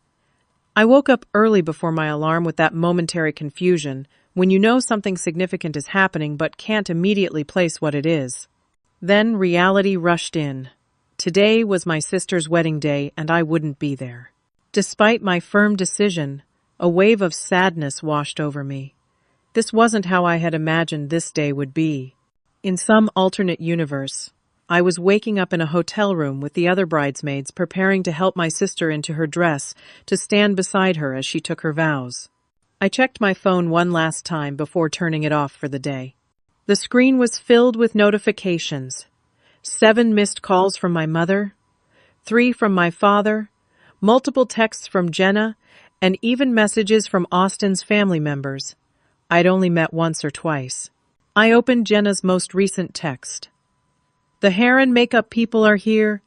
I woke up early before my alarm with that momentary confusion, when you know something significant is happening but can't immediately place what it is. Then reality rushed in. Today was my sister's wedding day, and I wouldn't be there. Despite my firm decision, a wave of sadness washed over me. This wasn't how I had imagined this day would be. In some alternate universe, I was waking up in a hotel room with the other bridesmaids, preparing to help my sister into her dress, to stand beside her as she took her vows. I checked my phone one last time before turning it off for the day. The screen was filled with notifications. 7 missed calls from my mother, 3 from my father, multiple texts from Jenna, and even messages from Austin's family members. I'd only met once or twice. I opened Jenna's most recent text. "The hair and makeup people are here.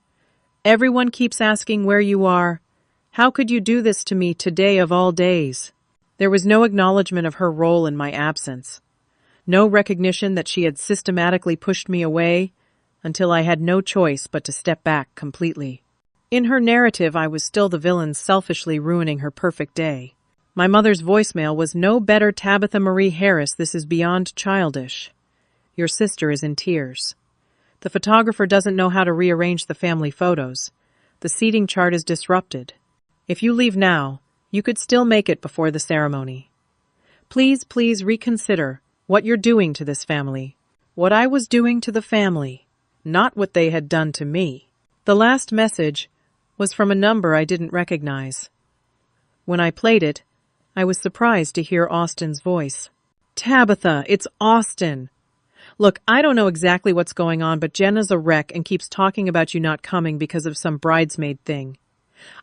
Everyone keeps asking where you are. How could you do this to me today of all days?" There was no acknowledgement of her role in my absence. No recognition that she had systematically pushed me away until I had no choice but to step back completely. In her narrative, I was still the villain selfishly ruining her perfect day. My mother's voicemail was, "No better, Tabitha Marie Harris, this is beyond childish. Your sister is in tears. The photographer doesn't know how to rearrange the family photos. The seating chart is disrupted. If you leave now, you could still make it before the ceremony. Please reconsider what you're doing to this family. What I was doing to the family, not what they had done to me." The last message was from a number I didn't recognize. When I played it, I was surprised to hear Austin's voice. "Tabitha, it's Austin. Look, I don't know exactly what's going on, but Jenna's a wreck and keeps talking about you not coming because of some bridesmaid thing.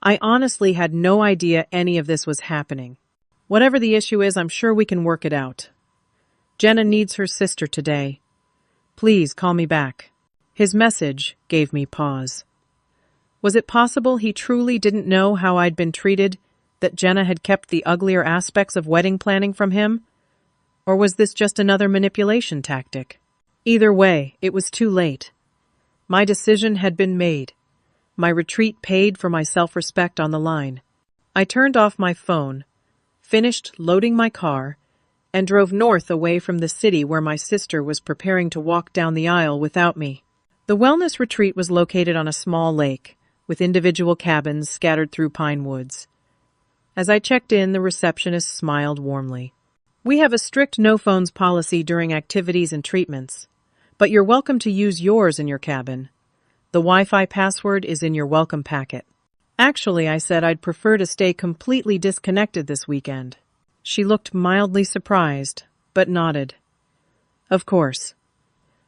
I honestly had no idea any of this was happening. Whatever the issue is, I'm sure we can work it out. Jenna needs her sister today. Please call me back." His message gave me pause. Was it possible he truly didn't know how I'd been treated, that Jenna had kept the uglier aspects of wedding planning from him? Or was this just another manipulation tactic? Either way, it was too late. My decision had been made. My retreat paid for my self-respect on the line. I turned off my phone, finished loading my car, and drove north away from the city where my sister was preparing to walk down the aisle without me. The wellness retreat was located on a small lake, with individual cabins scattered through pine woods. As I checked in, the receptionist smiled warmly. "We have a strict no-phones policy during activities and treatments, but you're welcome to use yours in your cabin. The Wi-Fi password is in your welcome packet." "Actually," I said, "I'd prefer to stay completely disconnected this weekend." She looked mildly surprised, but nodded. "Of course.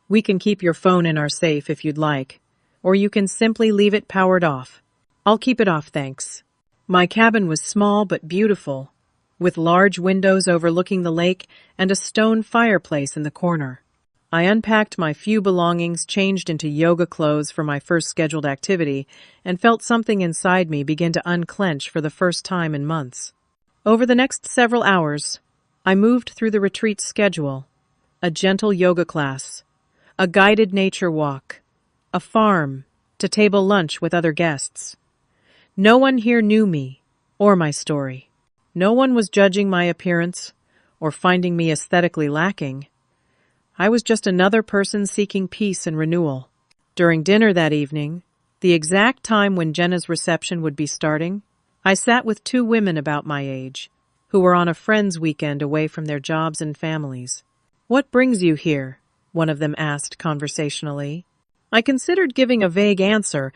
We can keep your phone in our safe if you'd like, or you can simply leave it powered off." "I'll keep it off, thanks." My cabin was small but beautiful, with large windows overlooking the lake and a stone fireplace in the corner. I unpacked my few belongings, changed into yoga clothes for my first scheduled activity, and felt something inside me begin to unclench for the first time in months. Over the next several hours, I moved through the retreat schedule: a gentle yoga class, a guided nature walk, a farm, to table lunch with other guests. No one here knew me or my story. No one was judging my appearance or finding me aesthetically lacking. I was just another person seeking peace and renewal. During dinner that evening, the exact time when Jenna's reception would be starting, I sat with 2 women about my age, who were on a friend's weekend away from their jobs and families. "What brings you here?" one of them asked conversationally. I considered giving a vague answer,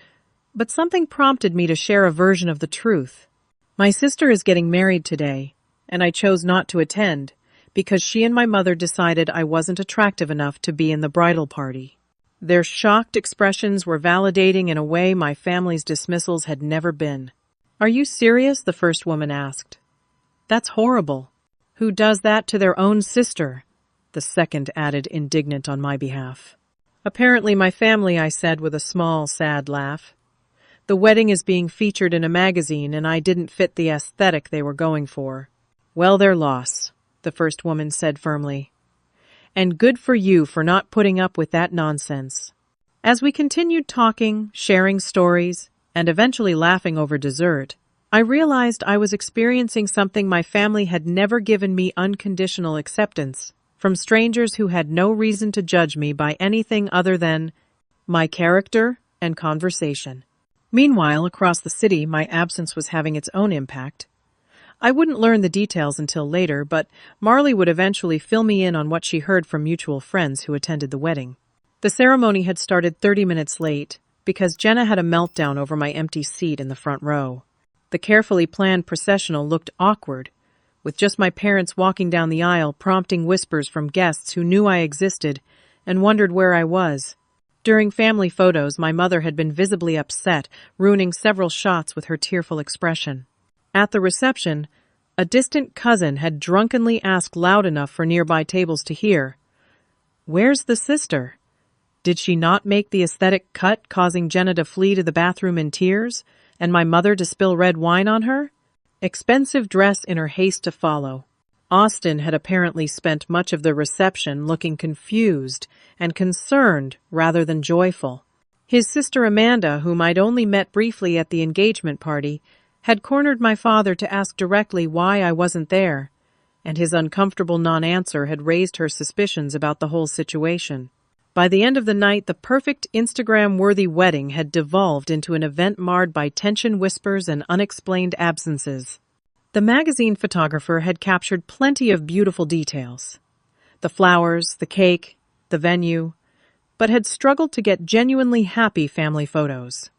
but something prompted me to share a version of the truth. "My sister is getting married today, and I chose not to attend because she and my mother decided I wasn't attractive enough to be in the bridal party." Their shocked expressions were validating in a way my family's dismissals had never been. "Are you serious?" the first woman asked. "That's horrible. Who does that to their own sister?" the second added, indignant on my behalf. "Apparently my family," I said with a small, sad laugh. "The wedding is being featured in a magazine, and I didn't fit the aesthetic they were going for." "Well, their loss," the first woman said firmly. "And good for you for not putting up with that nonsense." As we continued talking, sharing stories, and eventually laughing over dessert, I realized I was experiencing something my family had never given me: unconditional acceptance from strangers who had no reason to judge me by anything other than my character and conversation. Meanwhile, across the city, my absence was having its own impact. I wouldn't learn the details until later, but Marley would eventually fill me in on what she heard from mutual friends who attended the wedding. The ceremony had started 30 minutes late because Jenna had a meltdown over my empty seat in the front row. The carefully planned processional looked awkward, with just my parents walking down the aisle, prompting whispers from guests who knew I existed and wondered where I was. During family photos, my mother had been visibly upset, ruining several shots with her tearful expression. At the reception, a distant cousin had drunkenly asked loud enough for nearby tables to hear, "Where's the sister? Did she not make the aesthetic cut, causing Jenna to flee to the bathroom in tears, and my mother to spill red wine on her?" Expensive dress in her haste to follow. Austin had apparently spent much of the reception looking confused and concerned rather than joyful. His sister Amanda, whom I'd only met briefly at the engagement party, had cornered my father to ask directly why I wasn't there, and his uncomfortable non-answer had raised her suspicions about the whole situation. By the end of the night, the perfect Instagram-worthy wedding had devolved into an event marred by tension whispers and unexplained absences. The magazine photographer had captured plenty of beautiful details. The flowers, the cake, the venue, but had struggled to get genuinely happy family photos.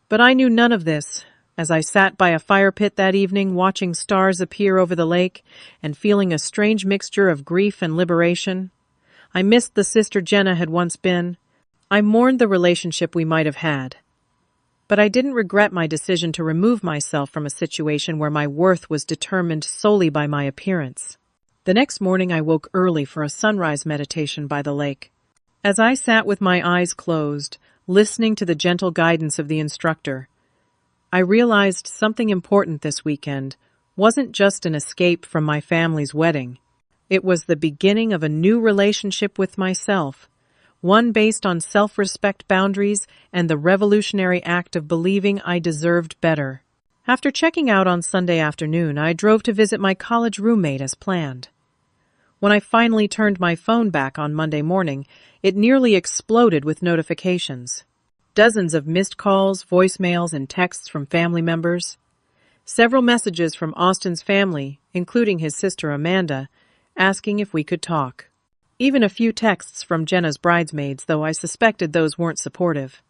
But I knew none of this, as I sat by a fire pit that evening watching stars appear over the lake and feeling a strange mixture of grief and liberation. I missed the sister Jenna had once been. I mourned the relationship we might have had. But I didn't regret my decision to remove myself from a situation where my worth was determined solely by my appearance. The next morning I woke early for a sunrise meditation by the lake. As I sat with my eyes closed, listening to the gentle guidance of the instructor, I realized something important this weekend wasn't just an escape from my family's wedding. It was the beginning of a new relationship with myself, one based on self-respect boundaries and the revolutionary act of believing I deserved better. After checking out on Sunday afternoon, I drove to visit my college roommate as planned. When I finally turned my phone back on Monday morning, it nearly exploded with notifications. Dozens of missed calls, voicemails, and texts from family members. Several messages from Austin's family, including his sister Amanda, asking if we could talk. Even a few texts from Jenna's bridesmaids, though I suspected those weren't supportive.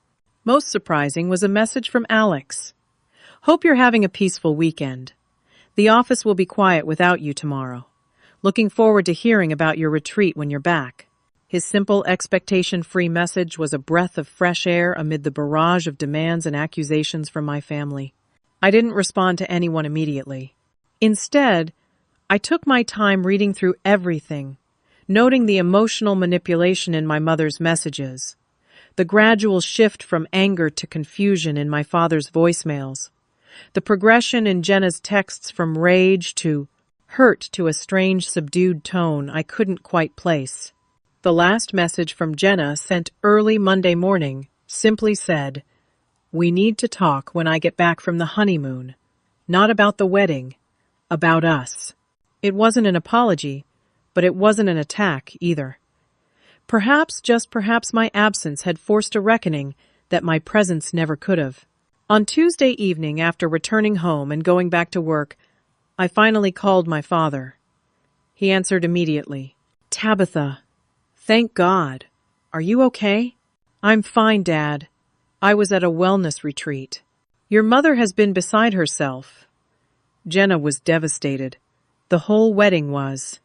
Most surprising was a message from Alex. "Hope you're having a peaceful weekend. The office will be quiet without you tomorrow. Looking forward to hearing about your retreat when you're back." His simple, expectation-free message was a breath of fresh air amid the barrage of demands and accusations from my family. I didn't respond to anyone immediately. Instead, I took my time reading through everything, noting the emotional manipulation in my mother's messages, the gradual shift from anger to confusion in my father's voicemails, the progression in Jenna's texts from rage to hurt to a strange, subdued tone I couldn't quite place. The last message from Jenna, sent early Monday morning, simply said, "We need to talk when I get back from the honeymoon. Not about the wedding, about us." It wasn't an apology, but it wasn't an attack either. Perhaps, just perhaps, my absence had forced a reckoning that my presence never could have. On Tuesday evening, after returning home and going back to work, I finally called my father. He answered immediately. "Tabitha, thank God. Are you okay?" "I'm fine, Dad. I was at a wellness retreat." "Your mother has been beside herself." Jenna was devastated. The whole wedding was.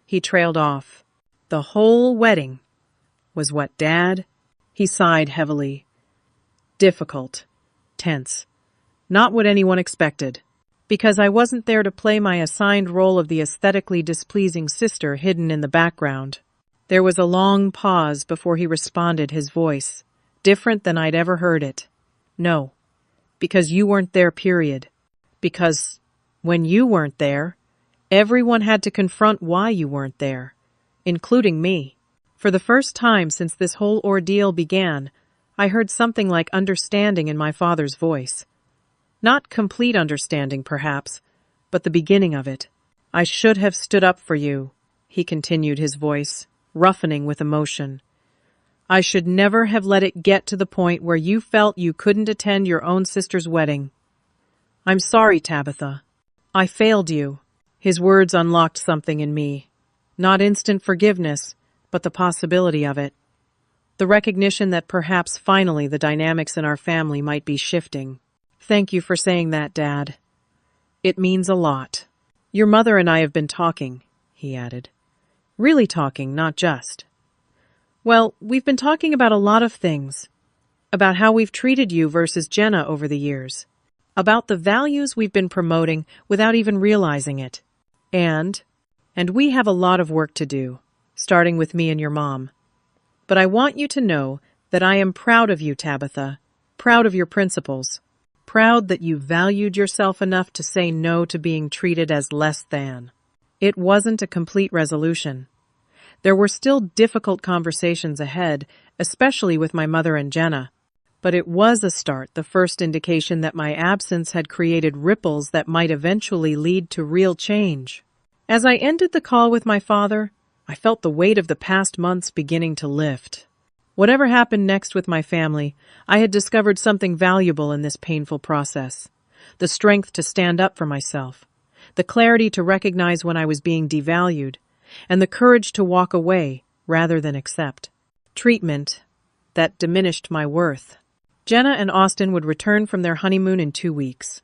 He trailed off. The whole wedding was what, Dad? He sighed heavily. Difficult. Tense. Not what anyone expected. Because I wasn't there to play my assigned role of the aesthetically displeasing sister hidden in the background. There was a long pause before he responded, his voice different than I'd ever heard it. "No. Because you weren't there, period. Because when you weren't there, everyone had to confront why you weren't there, including me." For the first time since this whole ordeal began, I heard something like understanding in my father's voice. Not complete understanding, perhaps, but the beginning of it. "I should have stood up for you," he continued, his voice roughening with emotion. "I should never have let it get to the point where you felt you couldn't attend your own sister's wedding. I'm sorry, Tabitha. I failed you." His words unlocked something in me. Not instant forgiveness, but the possibility of it. The recognition that perhaps finally the dynamics in our family might be shifting. "Thank you for saying that, Dad. It means a lot." "Your mother and I have been talking," he added. "Really talking, not just." Well, we've been talking about a lot of things. About how we've treated you versus Jenna over the years. About the values we've been promoting without even realizing it. And we have a lot of work to do, starting with me and your mom. But I want you to know that I am proud of you, Tabitha. Proud of your principles. Proud that you valued yourself enough to say no to being treated as less than. It wasn't a complete resolution. There were still difficult conversations ahead, especially with my mother and Jenna. But it was a start, the first indication that my absence had created ripples that might eventually lead to real change. As I ended the call with my father, I felt the weight of the past months beginning to lift. Whatever happened next with my family, I had discovered something valuable in this painful process. The strength to stand up for myself, the clarity to recognize when I was being devalued, and the courage to walk away rather than accept treatment that diminished my worth. Jenna and Austin would return from their honeymoon in 2 weeks.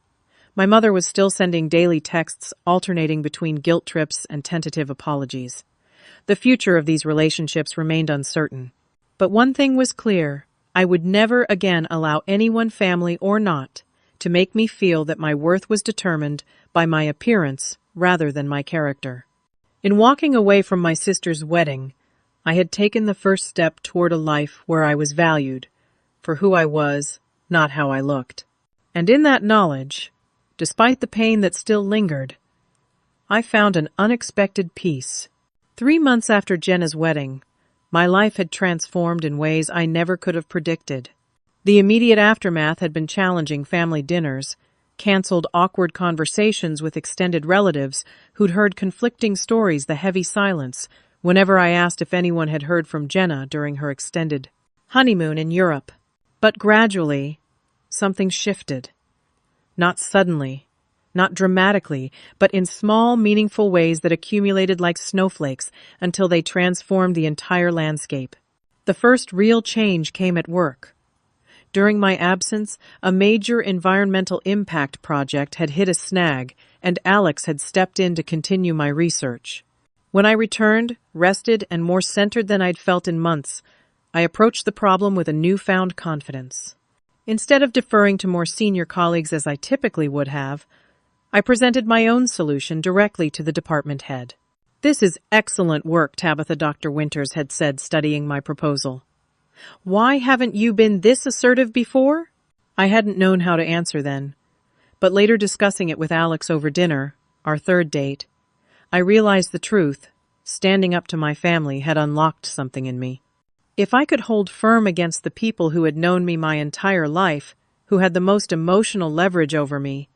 My mother was still sending daily texts alternating between guilt trips and tentative apologies. The future of these relationships remained uncertain. But one thing was clear: I would never again allow anyone, family or not, to make me feel that my worth was determined by my appearance rather than my character. In walking away from my sister's wedding, I had taken the first step toward a life where I was valued for who I was, not how I looked. And in that knowledge, despite the pain that still lingered, I found an unexpected peace. 3 months after Jenna's wedding, my life had transformed in ways I never could have predicted. The immediate aftermath had been challenging: family dinners, canceled awkward conversations with extended relatives who'd heard conflicting stories, the heavy silence whenever I asked if anyone had heard from Jenna during her extended honeymoon in Europe. But gradually, something shifted. Not suddenly, not dramatically, but in small, meaningful ways that accumulated like snowflakes until they transformed the entire landscape. The first real change came at work. During my absence, a major environmental impact project had hit a snag, and Alex had stepped in to continue my research. When I returned, rested and more centered than I'd felt in months, I approached the problem with a newfound confidence. Instead of deferring to more senior colleagues as I typically would have, I presented my own solution directly to the department head. "This is excellent work, Tabitha," Dr. Winters had said, studying my proposal. "Why haven't you been this assertive before?" I hadn't known how to answer then, but later, discussing it with Alex over dinner, our third date, I realized the truth. Standing up to my family had unlocked something in me. If I could hold firm against the people who had known me my entire life, who had the most emotional leverage over me,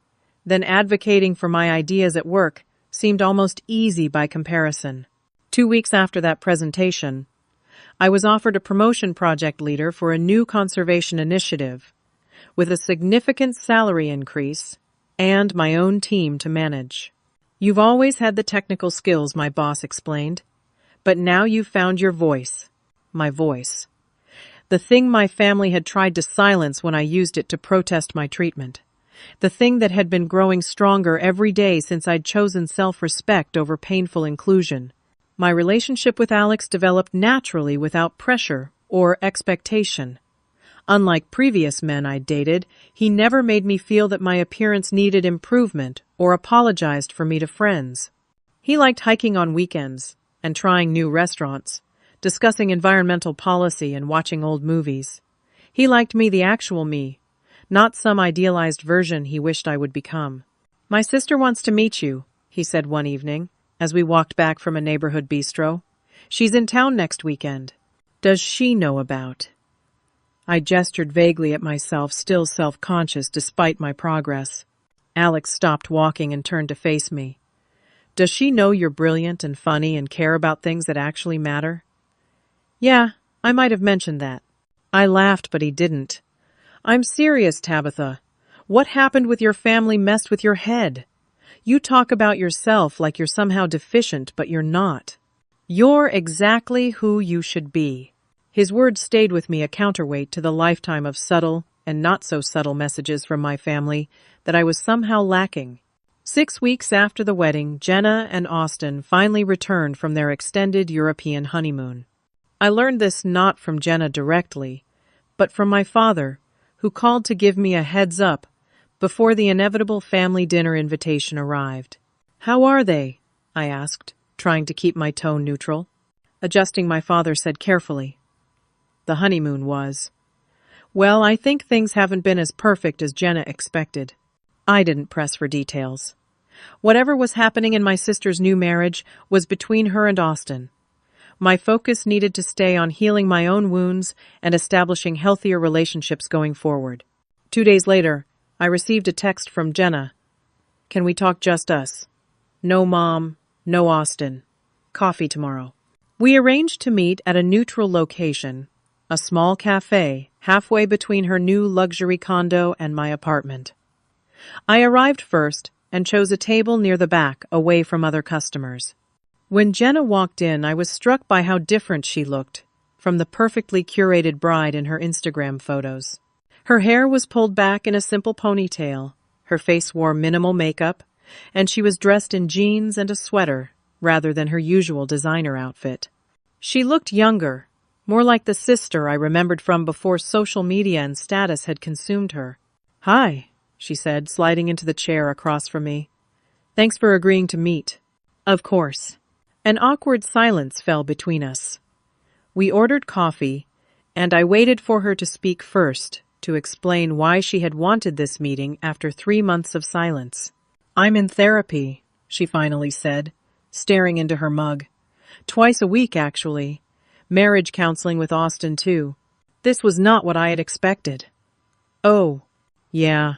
then advocating for my ideas at work seemed almost easy by comparison. 2 weeks after that presentation, I was offered a promotion: project leader for a new conservation initiative, with a significant salary increase and my own team to manage. "You've always had the technical skills," my boss explained, "but now you've found your voice." My voice. The thing my family had tried to silence when I used it to protest my treatment. The thing that had been growing stronger every day since I'd chosen self-respect over painful inclusion. My relationship with Alex developed naturally without pressure or expectation. Unlike previous men I'd dated, he never made me feel that my appearance needed improvement or apologized for me to friends. He liked hiking on weekends and trying new restaurants, discussing environmental policy and watching old movies. He liked me, the actual me, not some idealized version he wished I would become. "My sister wants to meet you," he said one evening, as we walked back from a neighborhood bistro. "She's in town next weekend. Does she know about?" I gestured vaguely at myself, still self-conscious despite my progress. Alex stopped walking and turned to face me. "Does she know you're brilliant and funny and care about things that actually matter?" "Yeah, I might have mentioned that." I laughed, but he didn't. "I'm serious, Tabitha. What happened with your family messed with your head. You talk about yourself like you're somehow deficient, but you're not. You're exactly who you should be." His words stayed with me, a counterweight to the lifetime of subtle and not-so-subtle messages from my family that I was somehow lacking. 6 weeks after the wedding, Jenna and Austin finally returned from their extended European honeymoon. I learned this not from Jenna directly, but from my father, who called to give me a heads up before the inevitable family dinner invitation arrived. "How are they?" I asked, trying to keep my tone neutral. Adjusting, my father said carefully, "The honeymoon was. Well, I think things haven't been as perfect as Jenna expected." I didn't press for details. Whatever was happening in my sister's new marriage was between her and Austin. My focus needed to stay on healing my own wounds and establishing healthier relationships going forward. 2 days later, I received a text from Jenna. "Can we talk just us? No mom, no Austin. Coffee tomorrow." We arranged to meet at a neutral location, a small cafe halfway between her new luxury condo and my apartment. I arrived first and chose a table near the back, away from other customers. When Jenna walked in, I was struck by how different she looked from the perfectly curated bride in her Instagram photos. Her hair was pulled back in a simple ponytail, her face wore minimal makeup, and she was dressed in jeans and a sweater rather than her usual designer outfit. She looked younger, more like the sister I remembered from before social media and status had consumed her. "Hi," she said, sliding into the chair across from me. "Thanks for agreeing to meet." "Of course." An awkward silence fell between us. We ordered coffee, and I waited for her to speak first to explain why she had wanted this meeting after 3 months of silence. "I'm in therapy," she finally said, staring into her mug. "Twice a week, actually. Marriage counseling with Austin, too." This was not what I had expected. "Oh, yeah.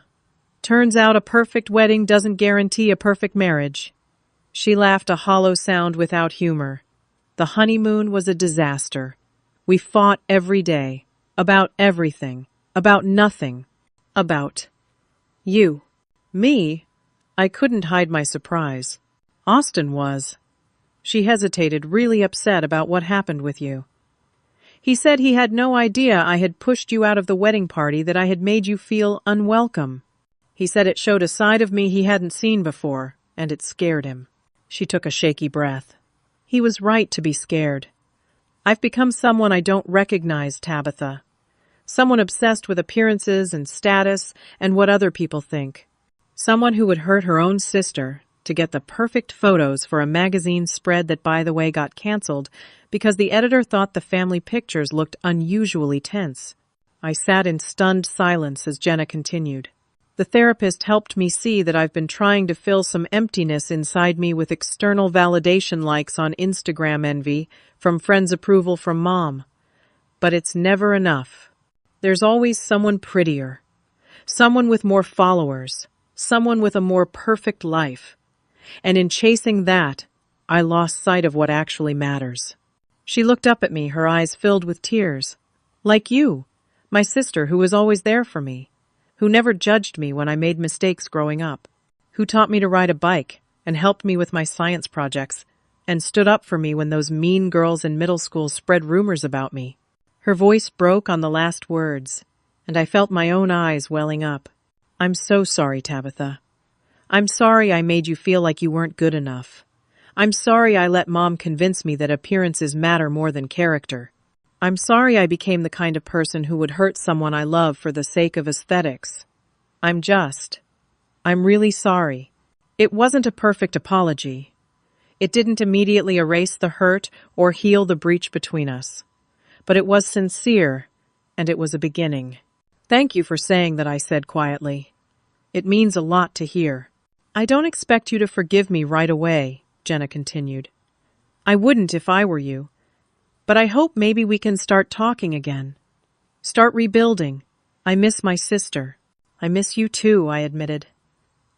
Turns out a perfect wedding doesn't guarantee a perfect marriage." She laughed, a hollow sound without humor. "The honeymoon was a disaster. We fought every day. About everything. About nothing. About you." "Me?" I couldn't hide my surprise. "Austin was." She hesitated, really upset about what happened with you. "He said he had no idea I had pushed you out of the wedding party, that I had made you feel unwelcome. He said it showed a side of me he hadn't seen before, and it scared him." She took a shaky breath. "He was right to be scared. I've become someone I don't recognize, Tabitha. Someone obsessed with appearances and status and what other people think. Someone who would hurt her own sister to get the perfect photos for a magazine spread that, by the way, got canceled because the editor thought the family pictures looked unusually tense." I sat in stunned silence as Jenna continued. "The therapist helped me see that I've been trying to fill some emptiness inside me with external validation, likes on Instagram, envy from friends, approval from mom. But it's never enough. There's always someone prettier, someone with more followers, someone with a more perfect life. And in chasing that, I lost sight of what actually matters." She looked up at me, her eyes filled with tears. "Like you, my sister, who was always there for me, who never judged me when I made mistakes growing up, who taught me to ride a bike and helped me with my science projects and stood up for me when those mean girls in middle school spread rumors about me." Her voice broke on the last words, and I felt my own eyes welling up. "I'm so sorry, Tabitha. I'm sorry I made you feel like you weren't good enough. I'm sorry I let Mom convince me that appearances matter more than character. I'm sorry I became the kind of person who would hurt someone I love for the sake of aesthetics. I'm really sorry." It wasn't a perfect apology. It didn't immediately erase the hurt or heal the breach between us. But it was sincere, and it was a beginning. "Thank you for saying that," I said quietly. "It means a lot to hear." "I don't expect you to forgive me right away," Jenna continued. "I wouldn't if I were you. But I hope maybe we can start talking again. Start rebuilding. I miss my sister." "I miss you too," I admitted.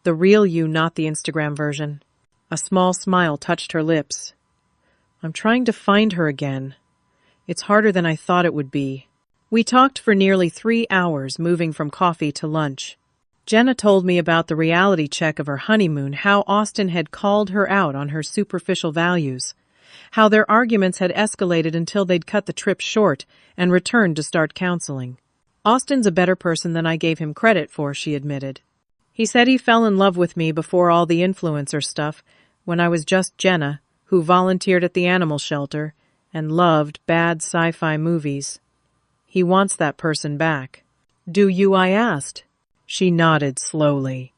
"The real you, not the Instagram version." A small smile touched her lips. "I'm trying to find her again. It's harder than I thought it would be." We talked for nearly 3 hours, moving from coffee to lunch. Jenna told me about the reality check of her honeymoon, how Austin had called her out on her superficial values, how their arguments had escalated until they'd cut the trip short and returned to start counseling. "Austin's a better person than I gave him credit for," she admitted. "He said he fell in love with me before all the influencer stuff, when I was just Jenna, who volunteered at the animal shelter and loved bad sci-fi movies. He wants that person back. Do you? I asked. She nodded slowly.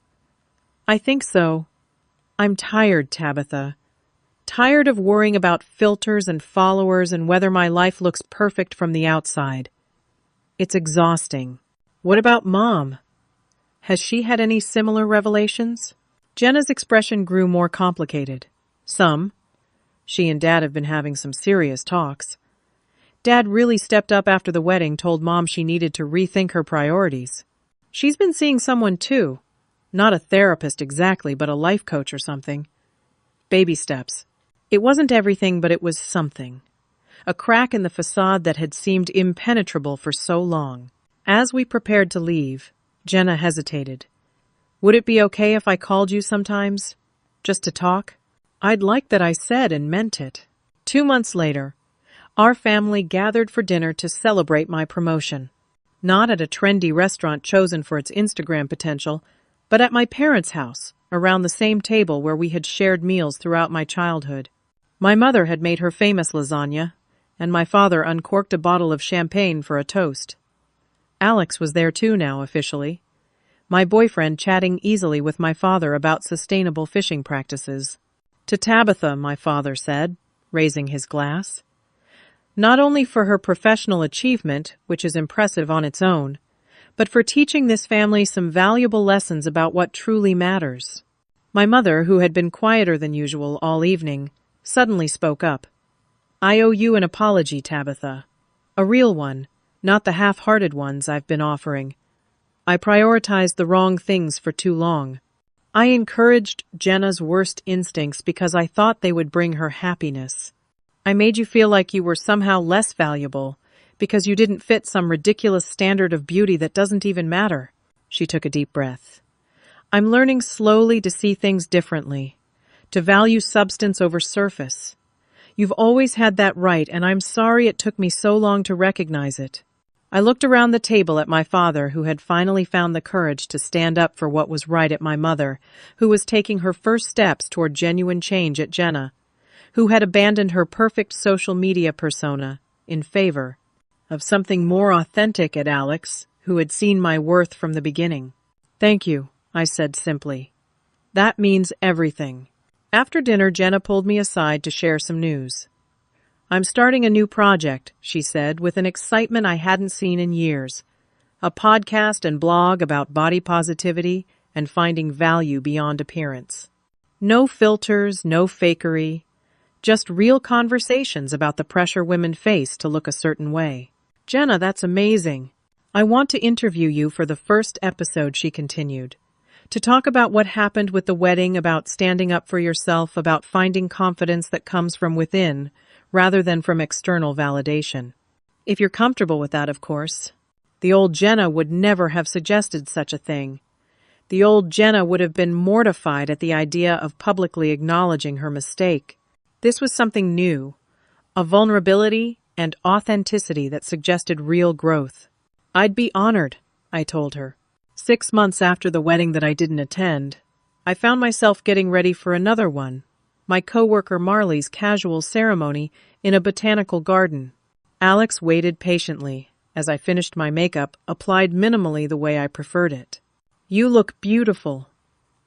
I think so. I'm tired, Tabitha. Tired of worrying about filters and followers and whether my life looks perfect from the outside. It's exhausting. What about Mom? Has she had any similar revelations? Jenna's expression grew more complicated. Some. She and Dad have been having some serious talks. Dad really stepped up after the wedding, told Mom she needed to rethink her priorities. She's been seeing someone too. Not a therapist exactly, but a life coach or something. Baby steps. It wasn't everything, but it was something. A crack in the facade that had seemed impenetrable for so long. As we prepared to leave, Jenna hesitated. Would it be okay if I called you sometimes? Just to talk? I'd like that I said and meant it. 2 months later, our family gathered for dinner to celebrate my promotion. Not at a trendy restaurant chosen for its Instagram potential, but at my parents' house, around the same table where we had shared meals throughout my childhood. My mother had made her famous lasagna, and my father uncorked a bottle of champagne for a toast. Alex was there too now, officially. My boyfriend chatting easily with my father about sustainable fishing practices. To Tabitha, my father said, raising his glass. Not only for her professional achievement, which is impressive on its own, but for teaching this family some valuable lessons about what truly matters. My mother, who had been quieter than usual all evening, suddenly spoke up. I owe you an apology, Tabitha. A real one, not the half-hearted ones I've been offering. I prioritized the wrong things for too long. I encouraged Jenna's worst instincts because I thought they would bring her happiness. I made you feel like you were somehow less valuable because you didn't fit some ridiculous standard of beauty that doesn't even matter. She took a deep breath. I'm learning slowly to see things differently, to value substance over surface. You've always had that right, and I'm sorry it took me so long to recognize it. I looked around the table at my father, who had finally found the courage to stand up for what was right, at my mother, who was taking her first steps toward genuine change, at Jenna, who had abandoned her perfect social media persona in favor of something more authentic, at Alex, who had seen my worth from the beginning. Thank you, I said simply. That means everything. After dinner, Jenna pulled me aside to share some news. I'm starting a new project, she said, with an excitement I hadn't seen in years. A podcast and blog about body positivity and finding value beyond appearance. No filters, no fakery, just real conversations about the pressure women face to look a certain way. Jenna, that's amazing. I want to interview you for the first episode, she continued. To talk about what happened with the wedding, about standing up for yourself, about finding confidence that comes from within, rather than from external validation. If you're comfortable with that, of course. The old Jenna would never have suggested such a thing. The old Jenna would have been mortified at the idea of publicly acknowledging her mistake. This was something new, a vulnerability and authenticity that suggested real growth. I'd be honored, I told her. 6 months after the wedding that I didn't attend, I found myself getting ready for another one. My coworker Marley's casual ceremony in a botanical garden. Alex waited patiently as I finished my makeup, applied minimally the way I preferred it. You look beautiful,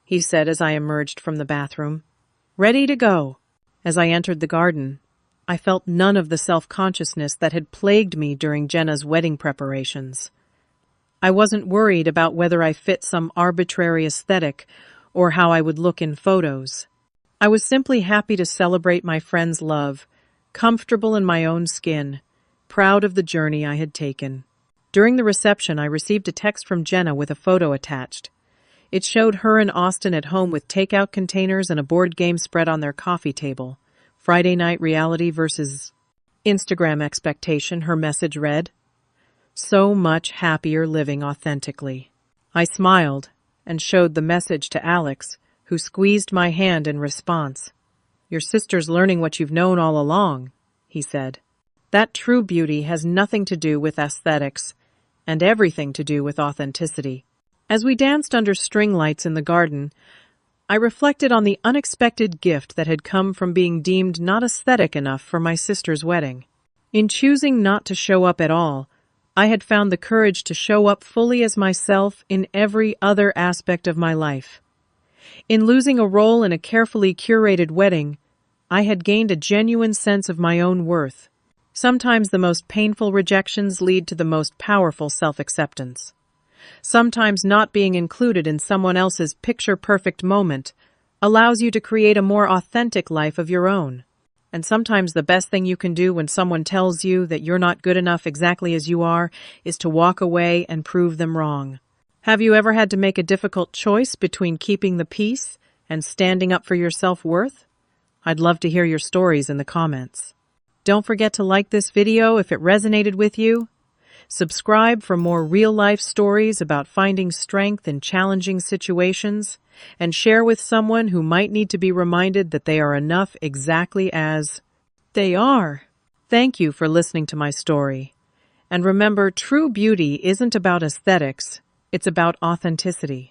he said as I emerged from the bathroom. Ready to go. As I entered the garden, I felt none of the self-consciousness that had plagued me during Jenna's wedding preparations. I wasn't worried about whether I fit some arbitrary aesthetic or how I would look in photos. I was simply happy to celebrate my friend's love, comfortable in my own skin, proud of the journey I had taken. During the reception, I received a text from Jenna with a photo attached. It showed her and Austin at home with takeout containers and a board game spread on their coffee table. Friday night reality versus Instagram expectation, her message read. So much happier living authentically. I smiled and showed the message to Alex, who squeezed my hand in response. Your sister's learning what you've known all along, he said. That true beauty has nothing to do with aesthetics and everything to do with authenticity. As we danced under string lights in the garden, I reflected on the unexpected gift that had come from being deemed not aesthetic enough for my sister's wedding. In choosing not to show up at all, I had found the courage to show up fully as myself in every other aspect of my life. In losing a role in a carefully curated wedding, I had gained a genuine sense of my own worth. Sometimes the most painful rejections lead to the most powerful self-acceptance. Sometimes not being included in someone else's picture-perfect moment allows you to create a more authentic life of your own. And sometimes the best thing you can do when someone tells you that you're not good enough exactly as you are is to walk away and prove them wrong. Have you ever had to make a difficult choice between keeping the peace and standing up for your self-worth? I'd love to hear your stories in the comments. Don't forget to like this video if it resonated with you. Subscribe for more real-life stories about finding strength in challenging situations, and share with someone who might need to be reminded that they are enough exactly as they are. Thank you for listening to my story. And remember, true beauty isn't about aesthetics, it's about authenticity.